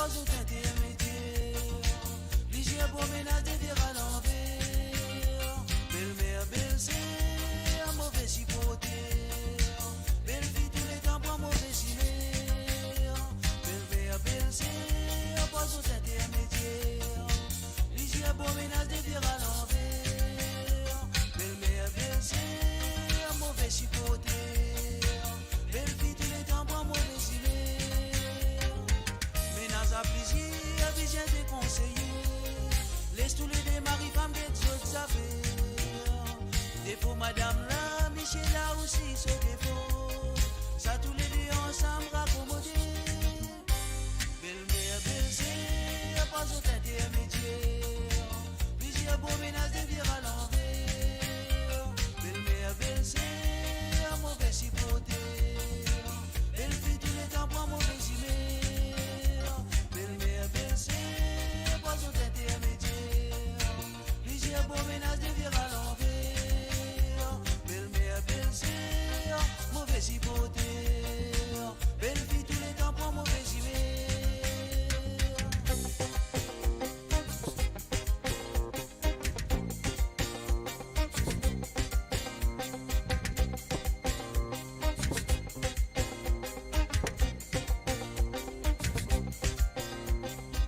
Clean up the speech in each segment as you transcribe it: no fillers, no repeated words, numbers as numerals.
pas au teint et métier. Ligier pour ménage de dire à l'envers. Belle-mère, belle-sœur, mauvais chipoté. Belle fille tous les temps pour mauvais chimère. Belle-mère, belle-sœur, pas au teint et métier. Ligier pour ménage de dire à l'envers. Belle-mère, belle-sœur, mauvais chipoté. Belle fille tous les temps pour mauvais chimère. Ménage à plaisir, vision de conseiller. Laisse tous les démarrer, femmes des autres affaires. Défaut, madame là, Michel là aussi, ce défaut. Ça, tous les deux ensemble raccommoder. Belle-mère, belle-sœur, pas au teint intermédiaire. Plusieurs beaux ménages de vire à l'envers. Belle-mère, belle-sœur, mauvais chipoté. Belle fille, tous les temps, pour mauvais chimère. Belle-mère, belle-sœur, pas au teint intermédiaire. Plusieurs beaux ménages de vire à l'envers. Belle-mère, belle-sœur, mauvais chipoté. Belle fille, tous les temps, pour mauvais chimère.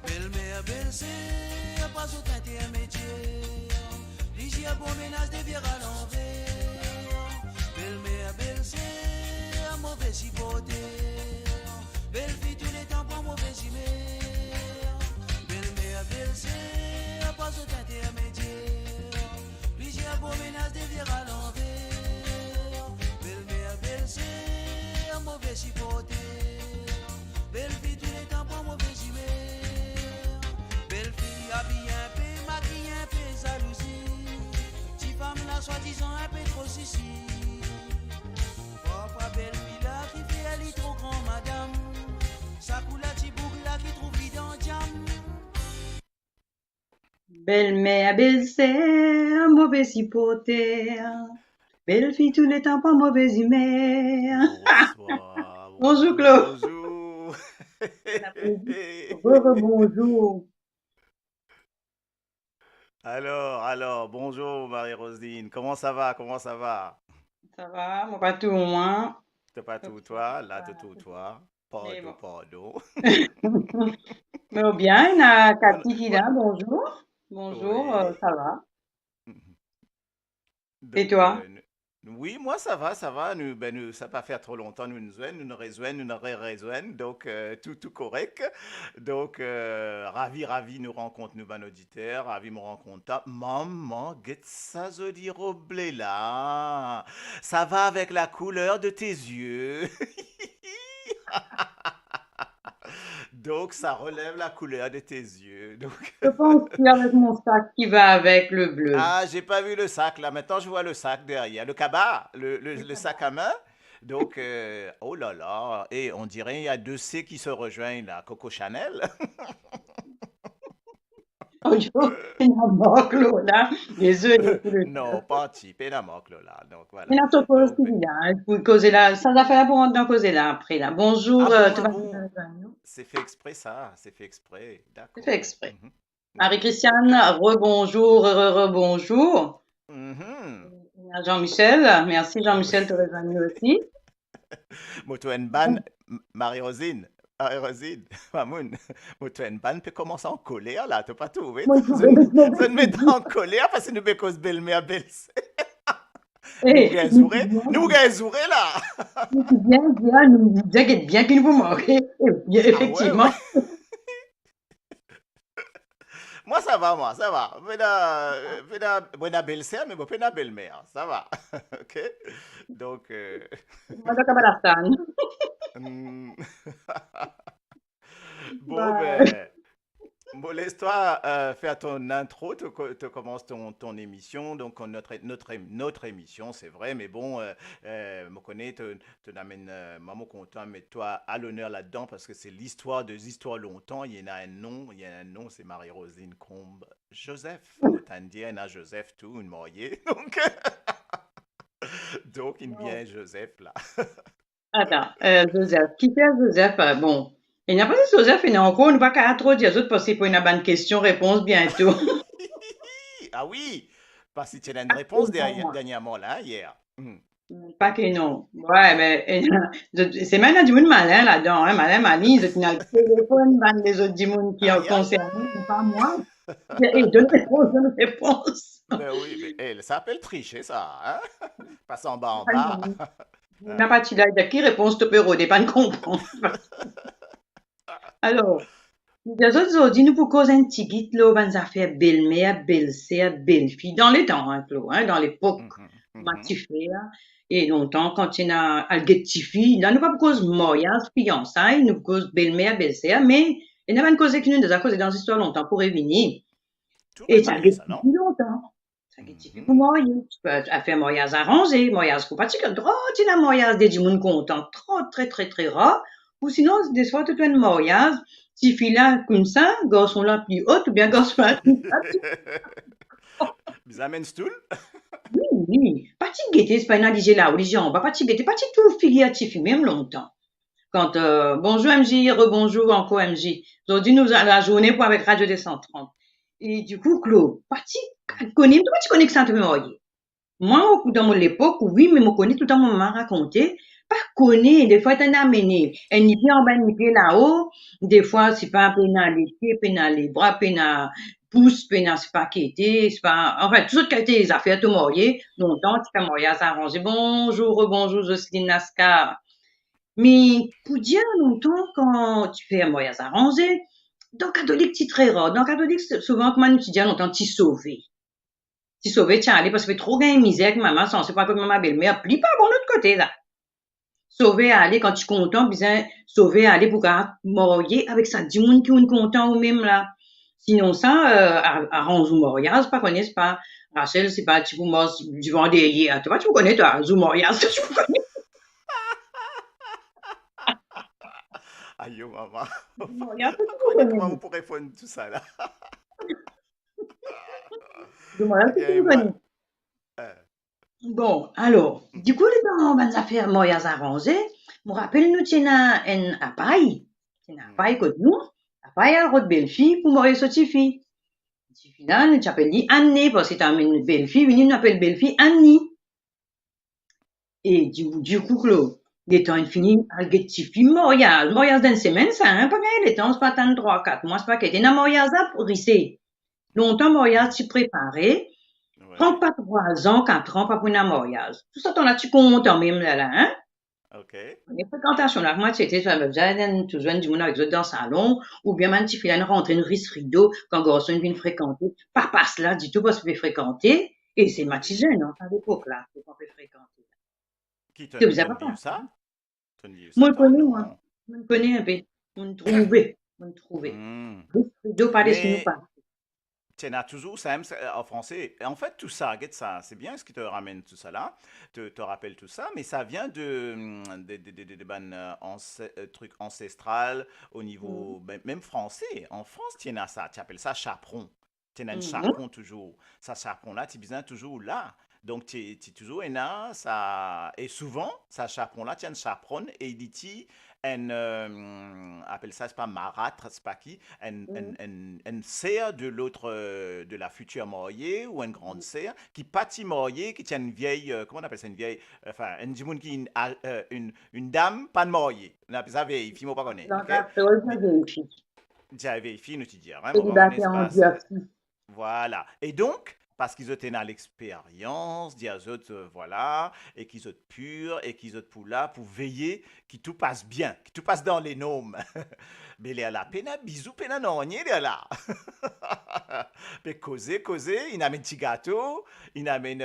Belle-mère, belle-sœur, pas au teint intermédiaire. Ligier bon ménage de vire à l'envers. Belle-mère, belle-sœur, mauvais chipoté. Belle fille tous les temps pour mauvais chimère. Belle-mère, belle-sœur, pas au teint intermédiaire. Ligier bon ménage de vire à l'envers. Belle-mère, belle-sœur, mauvais chipoté. Belle fille tous les temps pour mauvais chimère. Belle fille habillée un peu, maquillée un peu, jalousie. Si femme là, soi-disant un peu trop sissi. Papa belle fille là qui fait elle est trop grand madame. Sa coule la tibouk là qui trouve vide en jam. Belle-mère, belle-sœur, mauvaise hypothèse. Belle fille tous les temps, pas mauvaise humeur. Bonsoir, Bonjour Claude. bonjour. Bonjour. Alors, bonjour Marie-Rosine. Comment ça va? Ça va, moi pas tout moins. T'es pas tout toi? Là, t'es tout toi. Mais Pardon. Mais bien, il y a Voilà, Cathy qui est voilà. là, bonjour. Bonjour, Oui. ça va. Et Donc, toi? oui, moi ça va. Ça va pas faire trop longtemps, nous rejoignons, nous rejoignons. Donc, tout correct. Donc, ravi, nous rencontre, nous, ban auditeur, ravi, me rencontre. Maman, get ça, joli roblé là. Ça va avec la couleur de tes yeux. Donc, ça relève la couleur de tes yeux. Donc, Je pense qu'il y a avec mon sac qui va avec le bleu. ah, j'ai pas vu le sac là. Maintenant, je vois le sac derrière. Le cabas, le sac à main. Donc, oh là là. Et on dirait il y a deux C qui se rejoignent là. Coco Chanel. Bonjour, il y a manque là. Désolé pour le Non, pas type. Et la marque là. Donc, Il voilà. y a ton pause Donc, qui est là. Pour causer là. Ça va faire pour en causer là après là. Bonjour, tu ah vas bon. faire nous? C'est fait exprès ça. C'est fait exprès. C'est fait D'accord. exprès. Mhm. Ok, Marie-Christiane, ok. rebonjour, rebonjour. Mhm. Il y a Jean-Michel, merci Jean-Michel de rejoindre aussi. Moto en ban, Marie-Rosine. Marie-Rosine, Mamoun, Moto en ban peut commencer en colère là, t'as pas trouvé? Moi, je Ça nous met en colère parce que nous bécos belle-mère belle. Nous Eh, gazourer, nous gazourer là. nous disons bien qu'il vous manque. Ah ouais, ouais. Effectivement. Moi ça va. Buena belle-sœur, mais bon, buena belle-mère, ça va. Ok? Donc, Moi, je suis la stan. hmm, bon Bah, ben. Bon, laisse-toi faire ton intro, tu commences ton émission, donc notre émission, c'est vrai, mais bon, me connais, te n'amène maman content, mais toi à l'honneur là-dedans, parce que c'est l'histoire des histoires longtemps, il y a un nom, c'est Marie-Rosine Combe Joseph, Motandienne à Joseph, tout, une mariée, donc il bien Joseph là. attends, Joseph. Qui c'est Joseph? Bon, Et n'a pas si Joseph et encore, on ne va qu'à trop dire autres passer pour une bonne question-réponse bientôt. Ah oui, parce que tu as une réponse dernièrement là, hier. Pas que non. Ouais, mais c'est maintenant du monde malin là-dedans, hein, malin, malin, ils ont le téléphone, van les autres du monde qui ont Aïe, aïe, concerné, c'est pas moi. Et donne réponse, donne réponse. ben oui, mais ça s'appelle tricher, ça, hein? Passe en bas en bas. N'a pas de de qui réponse te peut rôder, pas de comprendre. Alors, les autres ont dit nous pour cause un petit guide, là, van affaire belle-mère, belle-sœur, belle-fille, dans les temps, hein, Claude, hein, dans l'époque, Mhm, ma mhm. petite frère, et longtemps, quand il y a un petite fille, là, nous pas pour cause mariage, fiançailles, nous pour cause belle-mère, belle-sœur, mais il n'y a pas une cause qui nous a causé dans l'histoire longtemps pour revenir. Tout Et ça a revenir, été ça, non? longtemps. Ça a été pour Mhm. marier. Tu peux faire mariage arrangé, mariage compatible, trop, tu as mariage des gens contents, trop, très, très, très rare. Ou sinon, des fois, tu as un mariage, si fille là, comme ça, garçon là plus haut, ou bien garçon là plus bas. Vous amène stool? Oui, oui. Pas de gaieté, c'est pas une alligée là, religion. Pas de gaieté, pas de tout filière, même longtemps. Quand, bonjour MJ, rebonjour encore MJ. Aujourd'hui, nous avons la journée pour avec Radio 230. Et du coup, Claude, parti, connais, toi, tu connais que ça te marier. Moi, dans mon époque, oui, mais je connais tout le temps, mon maman raconté. Pas connaît, des fois, t'en amené. Elle n'y vient en bas, n'y vient là-haut. Des fois, c'est pas un pénalité, pénal les bras, pénal pouce, pénal, c'est pas quitté, c'est pas, enfin, tout ce qui a été les affaires, tout marié. Longtemps, tu fais mariage arrangé. Bonjour, bonjour, Jocelyne Nascar. Mais pour dire longtemps, quand tu fais un mariage arrangé, dans le catholique, c'est très rare. Dans le catholique, souvent, comment tu dis longtemps, tu sauvé. Tu sauvé, tu allé parce que tu fais trop gain misère que maman, c'est pas comme ma belle-mère, plie pas bon l'autre côté, là. Sauver aller quand tu es content, bien, sauver aller pour marier avec ça, du monde qui est content ou même là. Sinon, ça, arrange ou mariage, pas connaissent pas. Rachel, c'est pas, tu vous manges du vendélier. Tu vois, tu me connais, toi, ou mariage, tu me connais. Aïe, oh, maman. Mariage, tu On me connaît comment connais. vous pourrez faire tout ça, là. Du mariage, tu Et me moi, connais. euh, Bon, alors, du coup, les dans les affaires mariage arrangées, me rappelle nous tiens un appareil. Tiens un appareil mhm. que nous, appareil à l'autre belle-fille pour marier cette fille. Cette fille-là, nous appelle Annie, parce que t'as une belle-fille, nous appelle belle-fille Annie. Et du coup, Claude, les temps infinis, elle get petite fille mariage d'une semaine, ça, hein, pas gagner les temps, c'est pas tant 3, 4 mois, c'est pas qu'il y a un mariage à risser. Longtemps, mariage, tu préparé. Prends Ouais, pas 3 ans, 4 ans, pas pour un mariage. Tout ça, t'en as-tu compte en même là, hein? ok. Les fréquentations, là, moi, c'était, ça veut dire, tu joues du monde avec eux dans le salon, ou bien, même, tu fais une rentrée, une risque rideau, quand garçon vient Mhm. fréquenter. Pas passe là, du tout, parce que tu peux fréquenter. Et c'est Oui. matisé, non, à l'époque, là, c'est qu'on peut fréquenter. Qui Tu t'en faisais pas dit ça. ça? T'en dis Moi, ça, je toi? connais, moi. Non. Moi, je connais un peu. On trouvait. On trouvait. Hmm. Risque rideau, pas laisser nous Mais pas. tu as toujours ça même en français. En fait, tout ça, regarde ça, c'est bien ce qui te ramène tout ça là, te rappelle tout ça, mais ça vient de ban, trucs ancestral au Mhm. niveau même français. En France, tu as ça, tu appelles ça chaperon. Tu as un Mhm. chaperon toujours. Ça chaperon là, tu es besoin toujours là. Donc, tu es toujours là, ça, et souvent, ça chaperon là, tu as un chaperon et il dit, appelle ça, c'est pas marâtre, c'est pas qui, Mhm. une sœur de l'autre, de la future mariée ou une grande sœur qui pâtit mariée, qui tient une vieille, comment on appelle ça, une vieille, enfin, une, du monde qui, une dame pas de mariée. On appelle ça vieille fille, moi pas connaître, Dans ok? ta période, ça Mais, vérifie. dis vieille fille, nous tu dis, hein, moi pas connaître, Célibataire c'est en pas, Dieu. voilà. Et donc, parce qu'ils étaient dans l'expérience, des autres, voilà, et qu'ils sont purs, et qu'ils sont pour là, pour veiller que tout passe bien, que tout passe dans les normes. Mais il y a la peine, bisous, peine, non, il y a là. Mais causer, il amène petit gâteau, il amène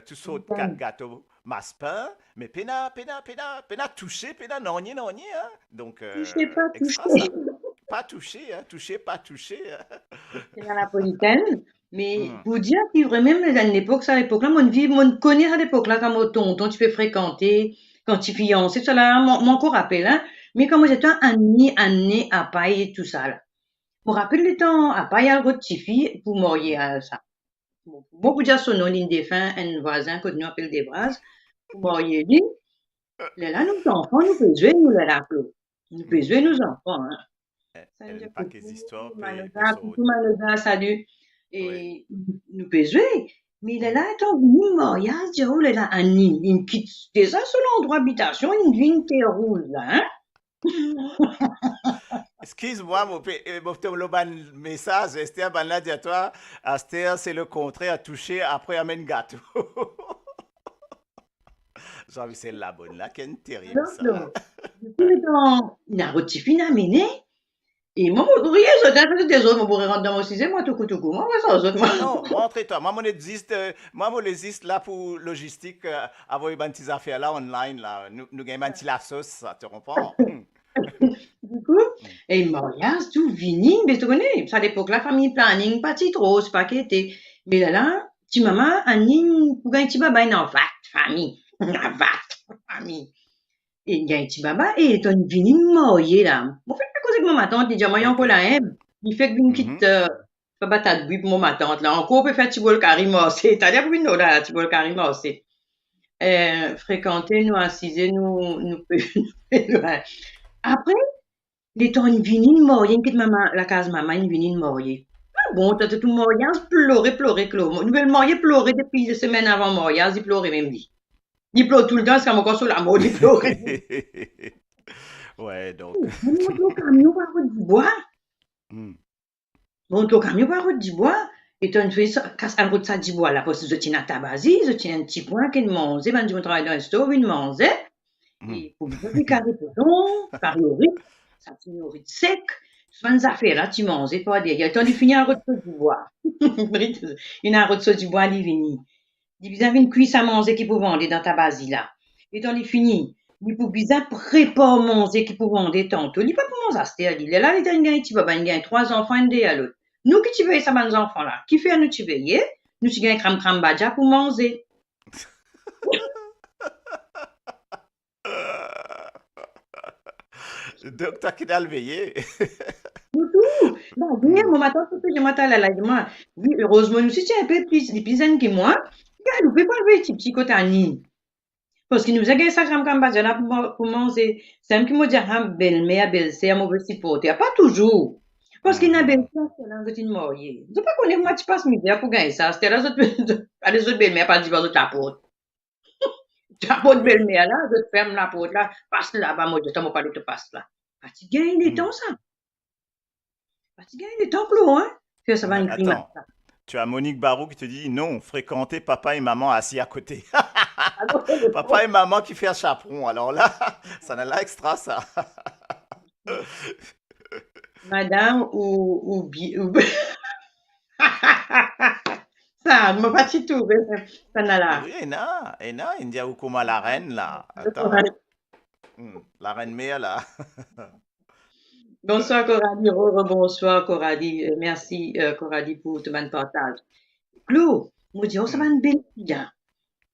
tout sortes de gâteaux maspin, mais peine, toucher, peine, non, hein. Donc, Touchez pas, extra touchez. ça. Pas toucher, hein, toucher, pas toucher. C'est la napolitaine. Mais Hmm. pour dire qu'il y aurait même à l'époque, ça, à l'époque-là, mon vie, mon connaît à l'époque-là, quand mon tonton, tu peux fréquenter, quand tu fiancé, ça là, mon encore rappelle, hein. Mais quand moi j'étais année à paille et tout ça, là. Je me rappelle le temps à paille à votre petite fille pour marier à ça. Bon, pour dire son nom, l'une défunt, un voisin que nous appelle des brases, pour marier lui. Là, nous, enfants, nous faisons jouer, nous, là, là. Nous pouvons jouer nos enfants, hein. Ça nous Elle dit n'a pas que des coucou, histoires, peut Manoga, sauter. coucou Manoga, salut. Ouais. Et nous pouvons jouer. Mais il est Mhm. là, étant venu, Marias, dit, oh là là, il me quitte déjà sur l'endroit d'habitation, il me dit une terre rouge, là, hein. Excuse-moi, le ban message, Esther, ban là, dis à toi, Esther, c'est le contraire, à toucher, après, amène gâteau. J'ai envie, c'est la bonne là, qui est terrible, Alors, ça. du coup, étant, il a retiré, il a amené. Et moi, je riais, je disais, des autres, je pourrais rentrer dans mon sixième, moi, tout, moi, ça, aux autres, moi. Non, non, montre-toi. Moi, mon existe là pour logistique, avoir des petites affaires là online, là. Nous gagnons un petit la sauce, ça, tu comprends? Du coup, et Marias, tout vini, mais tu connais, ça à l'époque, la famille planning, pas si trop, c'est pas qu'était. Mais là, tu maman, Anine, pour gagner petit baba, il en vat, famille, en vat, famille. Et il y a un petit baba, et ton vini, moyen, là. Bon, fait, à cause que ma tante, il dit, moi, il y a encore OK. la haine. Il fait une petite, Mhm. baba de buis pour ma tante, là. Encore, on peut faire petit bol carré morsé. T'as dit, oui, non, là, petit bol carré morsé. Fréquenter, nous, assiser, après, les temps, ils viennent mourir, quitte maman, la case maman, ils viennent mourir. Ah bon, t'as tout mourir, pleurer, pleurer, pleurer. Nous, mourir, pleurer depuis des semaines avant mourir, ils pleurent même dit. Ils pleurent tout le temps, c'est comme encore sur la mort, ils pleurent. Ouais, donc. Mon monte au camion par route du bois. Hmm. Monte au camion par route du bois. Et t'as une fille, casse à route ça du bois là, parce que je tiens à tabazi, je tiens un petit point qu'il mange. Ben, je me travaille dans le store, il mange. Hmm. Et pour bien faire carré poton, carré au riz, ça finit au riz sec. Souvent, des affaires là, tu manges, et pas dire. Il y a le temps de finir un route du bois. Une route du bois, il finit. Il avez une cuisse à manger qui peut vendre dans ta base là. Et dans les fini, il peut bien préparer manger qui peut vendre tantôt. Il pas pour manger c'était il est là il gagne petit baba il gagne trois enfants et à l'autre. Nous qui tu veux ça mes enfants là, qui fait nous tu veiller, nous tu gagne cram badja pour manger. Donc, t'as qui le veiller. Tout tout. Bah bien Hmm. mon matin tout je matin là moi. Oui, heureusement nous si tu un peu plus des plus que moi. Regarde, vous pouvez pas le petit côté ani. Parce qu'il nous a gagné ça cram badja là pour manger. C'est un qui me dit ah belle-mère, belle-sœur, moi aussi porter. Pas toujours. Parce qu'il n'a belle Mhm. sœur, c'est là, c'est une mariée. Je pas connaître moi, tu passes misère pour gagner ça. C'était là, les autres belles-mères, pas dire, ta porte. Ta porte Oui. belle-mère là, je te ferme la porte là, passe là-bas, moi, je t'en pas de te passe là. Pas tu gagnes des Hmm. temps, ça. Pas tu gagnes des temps, Claude, hein. Que ça va Ouais, une crime attends. ça. Tu as Monique Barou qui te dit non, fréquenter papa et maman assis à côté. Alors, c'est le Papa et temps. maman qui fait un chaperon. Alors là, ça n'a l'air extra, ça. Madame ou ça, m'a pas du tout, ça n'a là. Oui, India ou comment la reine, là. Attends. La reine mère, là. Bonsoir Coralie, bonsoir Coralie, merci Coralie pour ton partage. Claude, moi dis, oh ça va Hmm, une belle fille, hein.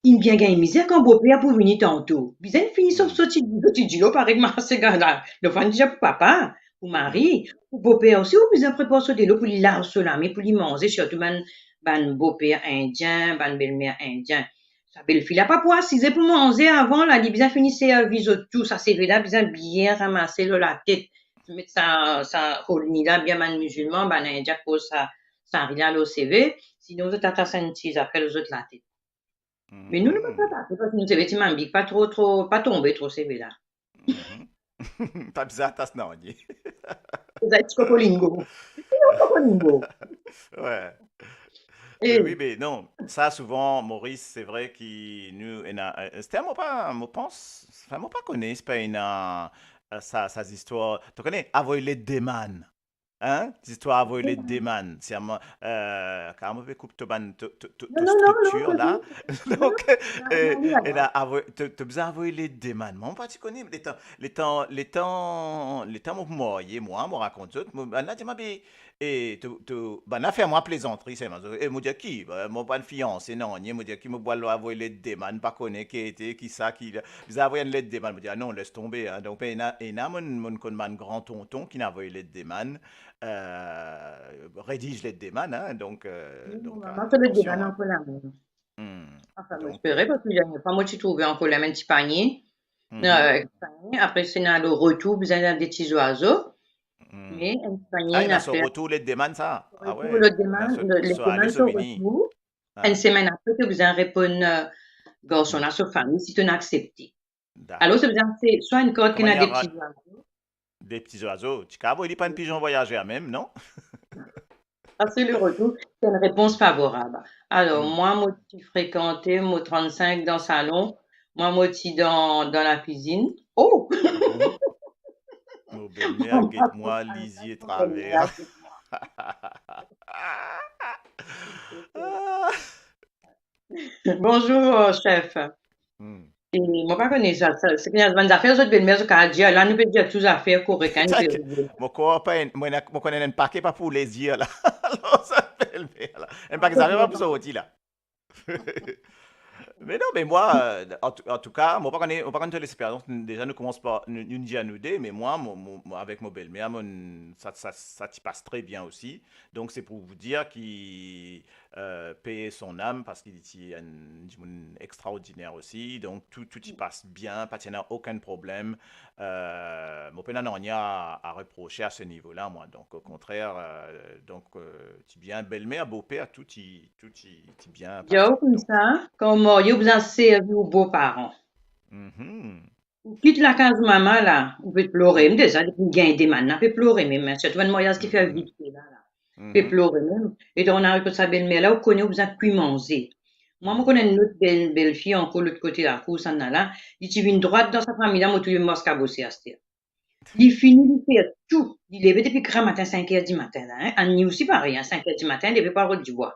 Il vient gagner misère quand beau-père pour venir tantôt. Bien fini sauf hmm, ce petit dit-là, par exemple, c'est gars-là. Le fan déjà pour papa, pour hmm. mari, pour beau-père aussi, ou bien prépare ce délo pour lui lave cela, mais pour lui manger, surtout ban beau-père indien, ban belle-mère indien. Sa belle-fille a pas pour assiser pour manger avant, là, il bien fini service tout, ça c'est là, bien ramasser la tête, mettre ça, holni là, bien man musulman, ban indien, pour ça rien au CV, sinon, vous t'attendez une tise après les autres la tête. Mais nous, ne pas Mhm, ça, c'est parce que nous, c'est vêtements big, pas pas tomber trop, c'est là. mhm. Pas bizarre, t'as ce nom, dit. C'est un petit cocolingo. C'est un cocolingo. Ouais. Mais oui, Et, mais non. Ça, souvent, Maurice, c'est vrai qu'il nous. C'était moi pense. Enfin, moi pas connais, c'est pas une. Ça, histoire. Tu connais? Avoyer les déman. Hein? L'histoire avoyer les déman. C'est quand on veut couper non, ta non, non, non, structure là. non, non, Donc, non, et non, là, tu besoin avoyer les déman. Moi, pas tu connais les temps, moi raconte ça. Là, tu m'as dit, et ben, a fait moi plaisanterie, c'est moi. Et moi, dire qui? Moi, pas une fiancée, non. Ni moi, dire qui me boit avoyer les déman, pas connaît qui était, qui ça, qui. Vous avez une lettre déman. Me dire, ah non, laisse tomber. Hein. Donc, mon grand tonton qui n'a envoyé lettre déman rédige les déman, hein, donc maman, ça le débat attention. Hein. dans la main. Hmm. Enfin, moi, Donc, j'espérais, parce que la dernière fois, moi, tu trouvais encore le même petit panier. Mhm, Espagne. Après, c'est dans le retour, vous avez des petits oiseaux. mhm. Mais Espagne, Ah, il on y a a ce fait retour les demandes, ça. le Ah retour, ouais. les So aller demandes au souvenir. retour. Une Ah, semaine après, tu vous en répondre, garçon, hmm, à sa famille, si tu n'as accepté. Alors, ça d'accord. veut dire que c'est soit une carte qui Comment il a y des aura petits oiseaux. des petits oiseaux? Tu cabo, il dit pas un pigeon voyageur même, non? Ah, c'est le retour, c'est une réponse favorable. Alors, Hmm, moi, tu fréquentais, moi, 35 dans le salon. Moi, tu dans la cuisine. Oh! mhm. Mon belle-mère, guette-moi, lisier travers. Ah, Bonjour, chef. hmm. Et moi, pas connais ça. C'est qu'il y a des affaires, les autres belles-mères, qu'à dire, là, nous pouvons dire toutes les affaires correctes, hein, nous T'inquiète, pouvons mon corps, moi, connais un paquet pas pour les yeux, là. Alors, ça fait le faire, là. Un paquet, ça fait pas pour sortir, là. Mais non, mais moi, en tout cas, moi, pas connaître l'expérience. Déjà, nous commençons par une dia nous deux, mais moi, moi, avec mon belle-mère, ça t'y passe très bien aussi. Donc, c'est pour vous dire qu'il paye son âme parce qu'il est du monde extraordinaire aussi. Donc, tout y passe bien, pas de aucun problème. Mon père n'a rien à reprocher à ce niveau-là, moi. Donc, au contraire, tu bien, belle-mère, beau-père, tout y bien dire passé. comme Donc, ça, comme vous vous en servez aux beaux-parents. mhm. Quitte la case maman, là, vous pouvez pleurer, Mm, même déjà, depuis gain des man, là, peut pleurer, même, surtout un mariage qui fait mhm, vite, là. Peut mhm, pleurer, même. Et donc, on arrive pour sa belle-mère, là, vous connaissez, vous avez pu manger. Moi, je mhm, connais une autre belle fille, encore l'autre côté de la cour, ça, là, il tire une mhm, droite dans sa famille, là, moi, tout le monde a bossé à cette heure. Il finit de faire tout. Il levait depuis grand matin, 5 heures du matin, là, hein. Annie aussi pareil, hein, 5 heures du matin, il levait pas le route du bois.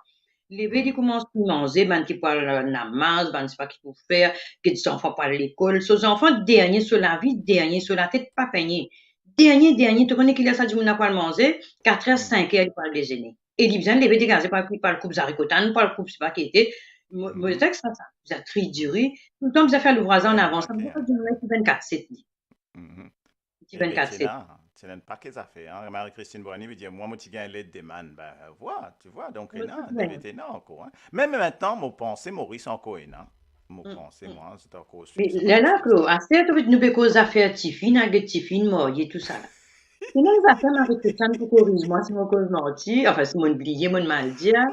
Il levait, il mhm, commence à manger, ben, qui parle namas, ben, c'est pas qu'il faut faire, que des enfants parlent à l'école. Ces enfants, dernier sur la vie, dernier sur la tête, pas peigné. Dernier, tu connais qu'il a ça du monde à pas le manger, 4 heures, mhm, 5 heures, il parle déjeuner. Et il vient de lever des gaz, par le coupe zaricotan, par le coupe, c'est pas qui était. Moi, mhm, texte, ça. Vous avez tri du mhm. riz. Tout le temps, vous avez fait l'ouvrage en Ouais, un avance. Ça me paquet, dit pas hein. du monde qui 24/7. Mhm. Qui Eh bien, 24/7. tu n'as pas qu'à faire. Hein. Marie-Christine Boigny veut dire, moi, je gagne l'aide des man. Ben, voilà, tu vois, donc, Moi, tout non, de des même. vêtements encore. Hein. Même maintenant, mon pensée, Maurice encore, non. Mon Mm, pensée, mm. moi, c'est encore Mais suivre ça, là, là, suivre Claude, ça. assez, tu veux nous faire cause affaires Tiffin, avec des Tiffin, mariés, tout ça, là. Sinon, les affaires Marie-Christiane, pour corrige-moi, si mon cause menti, enfin, si mon oublié, mon mal dit, hein.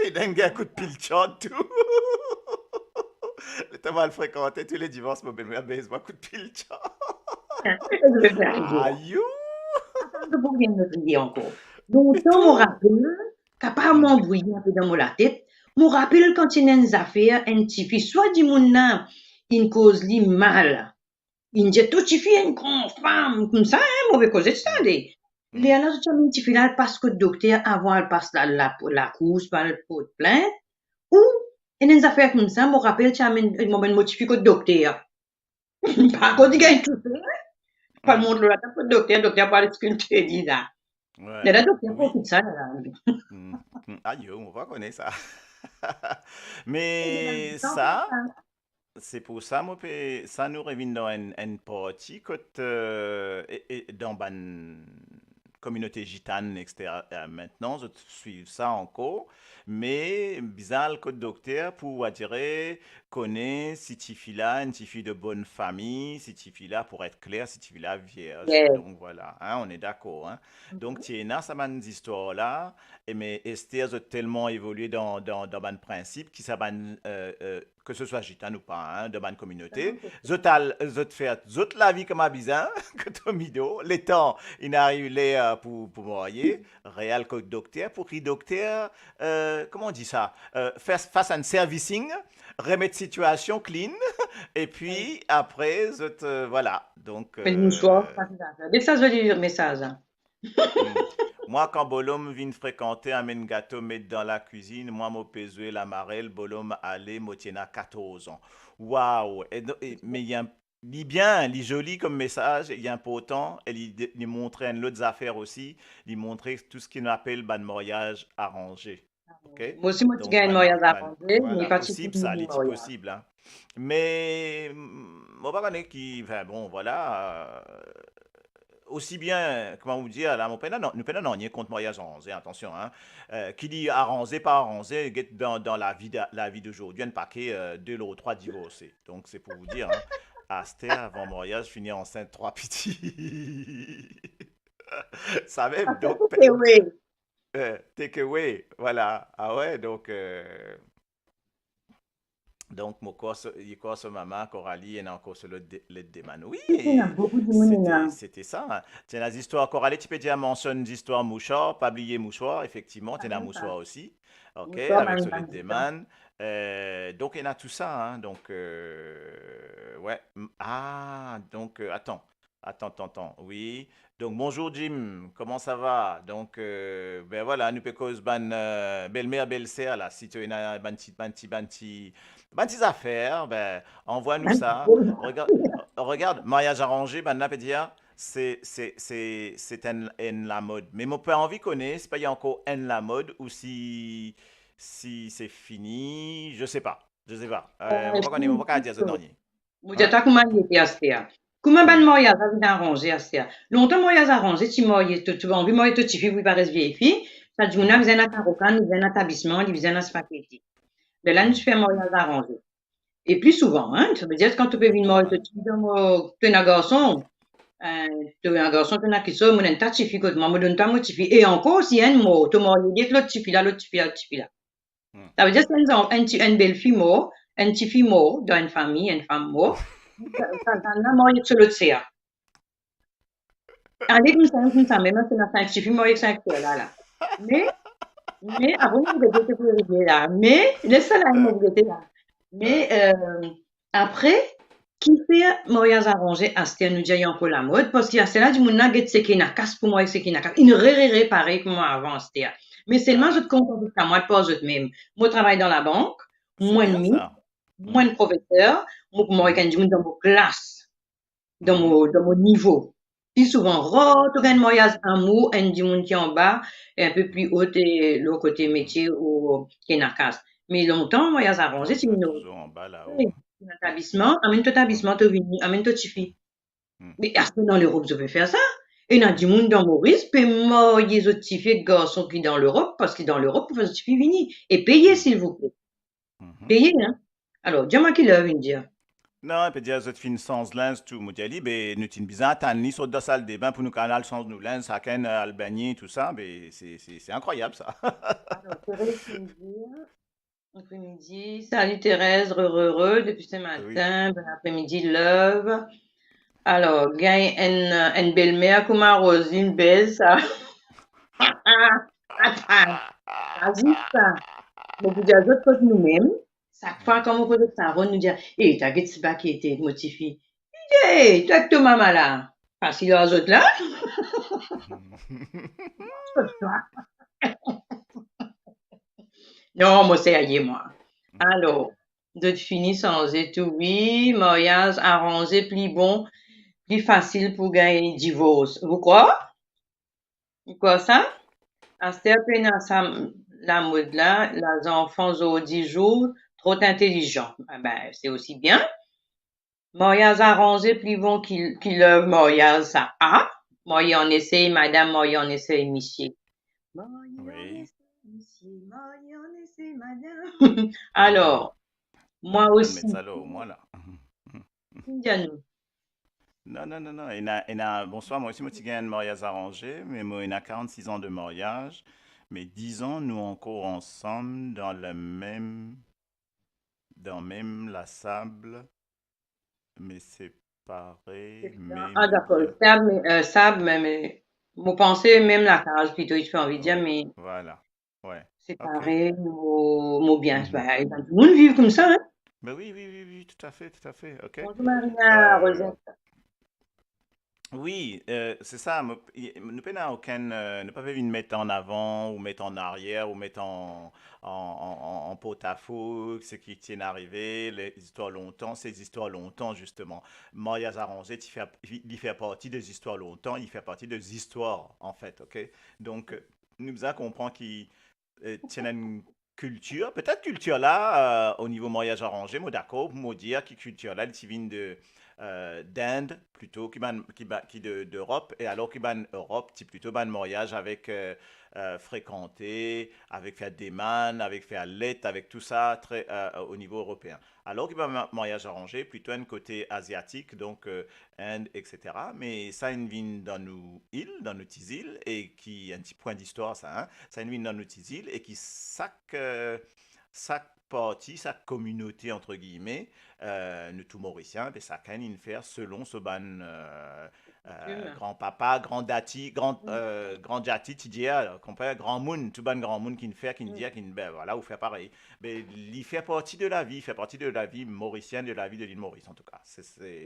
Il a un coup de pilchon, tout. Le temps mal fréquenté, tous les divorces, mon belle-mère baise moi coup de pilchon. Je vais faire rigoler, là. Aïe! Attends, je pour rien me briller encore. Et Longtemps, mon tout. rappel, capable Hmm. m'embrouiller un peu dans mon la tête, mon rappel quand il y a des affaires, un petit fille, soit du monde, là, une cause li mal. Il dit, tout tu fais une grande femme, comme ça, hein, mauvais cause de ça, Hmm. des. Hmm. Léa, là, tu as un petit final parce que le docteur, avant, elle passe la course, par le pot de plainte, ou, et des affaires comme ça, me rappelle, tu as un moment motivé que le docteur. Par contre, il Mhm. gagne tout ça. Pas le Hmm. monde, là, le docteur parle de sculpter, dit là. Mais Ouais. le docteur, Oui. profite ça, là. Hmm. Hmm. Aïe, on va connaître ça. Il est dans Mais le temps comme ça, ça. c'est pour ça, moi, ça nous revient dans une partie que dans une communauté gitane, etc. Maintenant, je suis ça encore, mais bizarre que le docteur pour attirer, connaît si tu fille là, une petite fille de bonne famille, si tu fille là, pour être clair, si tu fille là, vierge. Yes. Donc voilà, hein, on est d'accord. Hein. Donc, tu as ça, man, histoire là, et mais Esther a tellement évolué dans ban principe qui ça ban, que ce soit gitane ou pas, hein, de ban communauté. Zot fait zot la vie comme un bizarre, que Tomido, les temps, il arrive là pour marier, réel que docteur, pour qu'il docteur, comment on dit ça, face à un servicing, remettre situation clean, et puis après, zot, voilà. Donc, Mais le mouchoir, ça, c'est ça. Dès que ça, je vais dire message, hein. hmm. Moi, quand Bolom vient fréquenter, amène gâteau, mettre dans la cuisine, moi, mon pesé, la marelle, Bolom allait, moi, tiens à 14 ans. Waouh! Mais il est bien, il est joli comme message, il est important, et il montrait une autre affaire aussi, il montrait tout ce qu'on appelle ban mariage arrangé. OK? Moi aussi, moi, tu Donc, gagnes mariage à manger, mais voilà, pas de possible ça, mini c'est mariage. possible, hein. Mais, on va connaître qui, enfin bon, voilà, aussi bien, comment vous dire, là, nous prenons rien contre mariage arrangé, attention, hein. Qui dit arrangé, pas arrangé, dans la vie d'aujourd'hui, un paquet, deux ou trois divorcés. Donc, c'est pour vous dire, hein. Asté avant mariage, finit enceinte, trois petits. Ça même, donc, Eh oui. take away, voilà. Ah ouais, donc, il quoi ce maman, Coralie, et encore ce le déman. Oui, Il y a beaucoup de monde c'était, là. c'était ça, hein. Tiens, les histoires, Coralie, tu peux dire, mentionne des histoires mouchoirs, pas oublier mouchoir, effectivement, tu as mouchoir aussi, ok, Bonsoir, avec ce le Marie-Anne. déman. Donc, il y en a tout ça, hein, donc, ouais. Ah, donc, attends, oui. Donc, bonjour Jim, comment ça va? Donc, ben voilà, nous peut cause belle-mère, belle-sœur, là, si tu as une banti affaires, ben, envoie-nous ça. Regarde, mariage arrangé, ben, là, peut dire, c'est la mode. Mais mon père envie connaît, c'est pas il y a encore en la mode ou si c'est fini, je sais pas. Mon pas connaît, mon pas qu'à dire ce dernier. Muda Hein? ta kuma yete astea. Kuma ban Hmm. moya za vida arrangé astea. Longtemps moya za arrangé ti moya tu vas envie moya tu ti fi oui pares vieille fille. Ça dit mona Mhm. vizena karokan, vizena tabissement, vizena spaghetti. De là nous Hmm. fais moya za arrangé. Et plus souvent, hein, ça veut dire que quand tu peux venir moya tu Normal. ti tu es un garçon, tu es un garçon tu n'as qui so mon ta ti fi que maman donne ta mo ti fi et encore si un mot tu moya dit l'autre ti fi là l'autre ti fi là l'autre ti fi là. Hmm. Ça veut dire que une belle fille mort, un petit fille mort dans une famille, une femme mort, ça n'a moyen de se le dire. Allez, comme ça, même si on a fait un petit fille mort avec 5 là, là. Mais, avant, vous regrettez pour arriver là. Mais, laissez là, vous Euh, regrettez là. euh, Mais, après, qui fait moyens arrangés à ce nous dit un peu la mode, parce qu'il y a celle-là du monde qui c'est qui n'a casse pour moi, c'est qui n'a casse. Une réré pareil que moi avant, c'était. Mais seulement, je ah, te compte à moi, pas eux même. Moi, je travaille dans la banque, c'est moins de bien mi, ça. moins Mhm. de professeurs, moi, Mhm. quand je dans mon classe, Mhm. dans mon niveau. Puis souvent, tu gagnes moyen en mot, un du monde qui est en bas, et un peu plus haut, et le côté Mhm. métier ou qui n'a casse. Mais longtemps, moyen arrangé, c'est Toujours, une toujours en bas là-haut. oui, un établissement, amène ton Mhm. établissement, tu venu, amène ton tifi. Mhm. Mais est-ce que dans l'Europe, je peux faire ça? Et il y a du monde dans Maurice, puis moi, les autres tifi, garçons qui dans l'Europe, parce que dans l'Europe, pour faire ce tifi, vini. Et payez, Mhm. s'il vous plaît. Mhm. Payez, hein. Alors, dis-moi qui l'a venu dire. Non, peut dire cette fin sans lens tout modiali, ben nous tin bizarre tan ni sur de salle de bain pour nous canal sans nous lens à Ken Albanie tout ça, ben c'est incroyable ça. Alors, Thérèse qui me dit, après-midi, salut Thérèse, heureux, depuis ce Oui. matin, bon après-midi, love. Alors, gagne une belle-mère comme à Rosine, belle, ça. Attends, ça dit ça. Mais vous dire d'autres que nous-mêmes, chaque fois qu'on me pose ça, on nous dit, eh, t'as qu'est-ce qui était motivé? Eh, toi, que maman là. Parce que les autres là, non, moi, c'est aillé, moi. Alors, d'autres finis sans et tout, oui, mariage arrangé, plus bon, plus facile pour gagner divorce. Vous croyez? Vous croyez ça? À certaines, la mode là, les enfants ont 10 jours, trop intelligents. Ah ben, c'est aussi bien. Mariage arrangé, plus bon qu'il le mariage, ça a. Moi, en essaye, madame, moi, en essaye, monsieur. Moi, en Oui. essaye, monsieur, moi, en essaye, madame. Mhm. Alors, moi T'as de aussi, mettre ça là au moins là. Indianou. Non, non, non, non. Bonsoir, moi aussi, moi, j'ai un mariage arrangé, mais moi, il a 46 ans de mariage, mais 10 ans, nous encore ensemble dans même la sable, mais séparés, mais Ah, me d'accord. bien. Sable, vous pensez Ouais, même la case, plutôt, je fais envie de dire, ouais, mais voilà. Ouais. c'est OK. pareil, mon bien. Mhm, Ben, mhm. tout le monde vit comme ça, hein. Ben oui, oui, oui, oui, tout à fait, tout à fait. OK. Bonjour Marina, Euh, Rosette. Oui, c'est ça. Nous n'avons aucun, ne pas une mettre en avant ou mettre en arrière ou mettre en porte-à-faux ce qui tient arrivé, les histoires longtemps, ces histoires longtemps justement. Mariage arrangé, il fait partie des histoires longtemps, il fait partie des histoires en fait, ok? Donc, nous avons compris qu'il tient une culture, peut-être culture là, au niveau mariage arrangé, moi d'accord, moi dire qui culture là, il vient d'Inde plutôt d'Europe et alors qui ban Europe c'est plutôt ban mariage avec fréquenter avec faire des man avec faire let avec tout ça très au niveau européen alors qu'il ban mariage arrangé plutôt un côté asiatique donc Inde etc mais ça une vient dans nos îles dans nos petites îles et qui un petit point d'histoire ça hein, ça une vient dans nos petites îles et qui chaque partie, sa communauté, entre guillemets, nous tout Mauriciens, ben, ça can in faire selon ce ban Humain. grand-papa, grand jati, tu dis, compère, grand moun, tout ban grand moun qui ne fait, qui ne dit, qui ne, ben voilà, ou fait pareil. Ben, il fait partie de la vie, il fait partie de la vie mauricienne, de la vie de l'île Maurice, en tout cas.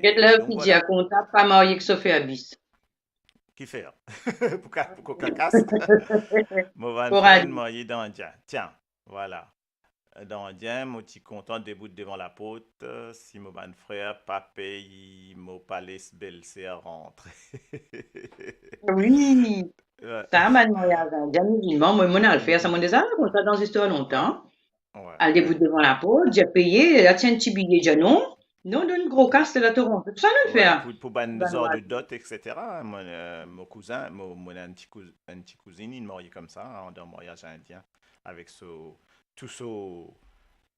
Get là Donc qui dit à voilà, comptable, pas marié que Sophie Abyss. qui fait. Pour qu'on casse, Mauvais Pour frère, Ali. marié dans un dia. Tiens, voilà. Dans un dia, moi, tu content debout devant la porte. Si mon ban frère, pas paye, mon palais belle-sœur rentre. Oui, Ouais, ça, man, mariage indien musulman, moi, mon a le faire, ça m'a déjà raconté dans l'histoire longtemps. ouais, Elle débute ouais. devant la porte, j'ai payé, elle a tient un petit billet, j'ai non. Non, donne gros casse, de la Toronto. Ça, nous le Ouais, faire. pour ban Ben, heures ouais. de dot, etc. Mon cousin, mon un petit cousine, il est marié comme ça, hein, dans un mariage indien, avec tout ce,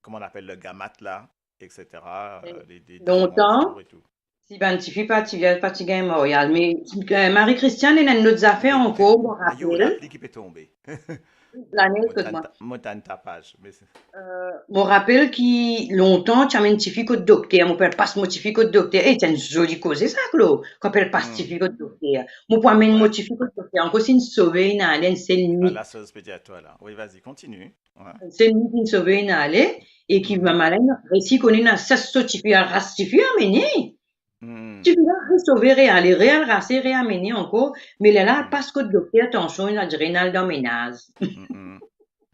comment on appelle le gamat là, etc. Et Les différents longtemps, jours et tout. si ben, tu fais pas, tu viens pas, tu gagnes Montréal. Mais Marie-Christiane, elle a d'autres affaires encore, je me Ayo, rappelle. l'appli qui peut tomber. L'année, excuse-moi. Montagne tapage. Je me rappelle qui, longtemps, tu as mis un petit de docteur. Mon père passe mon petit de docteur. Et c'est une jolie cause, c'est ça, Claude. Quand elle passe Hmm, petit de docteur. Mon père amène mon ouais. petit de docteur. Encore, c'est une sauvée, une allée, c'est une Ah, nuit. la sauce pédiatoire là. Oui, vas-y, continue. Ouais. C'est une nuit, une sauvée, une allée. Et qui m'a Mhm. malin, réussi qu'on ait un sas tifi à rastifi à mener. Hmm, Tu viens sauver réel, et réel, rasser, réamener encore. Mais là, hmm, parce que le docteur, attention, il a adrénal dans mes nazes. hmm, hmm,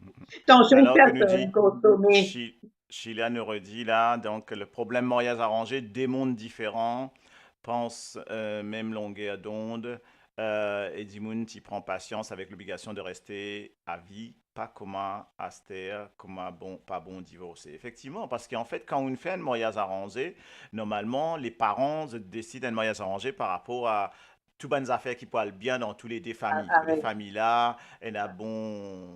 hmm, hmm. Attention, une Alors que nous personne dit consommée. Sheila nous redit là, donc le problème mariage arrangé, des mondes différents, pense même longueur d'onde, et Dimoun qui prend patience avec l'obligation de rester à vie, pas comment aster, comment bon, pas bon divorcer. Effectivement, parce qu'en fait, quand on fait un mariage arrangé, normalement, les parents décident un mariage arrangé par rapport à tout bonnes affaires qui parlent bien dans tous les deux familles. Que les Avec familles là, elles ont bon,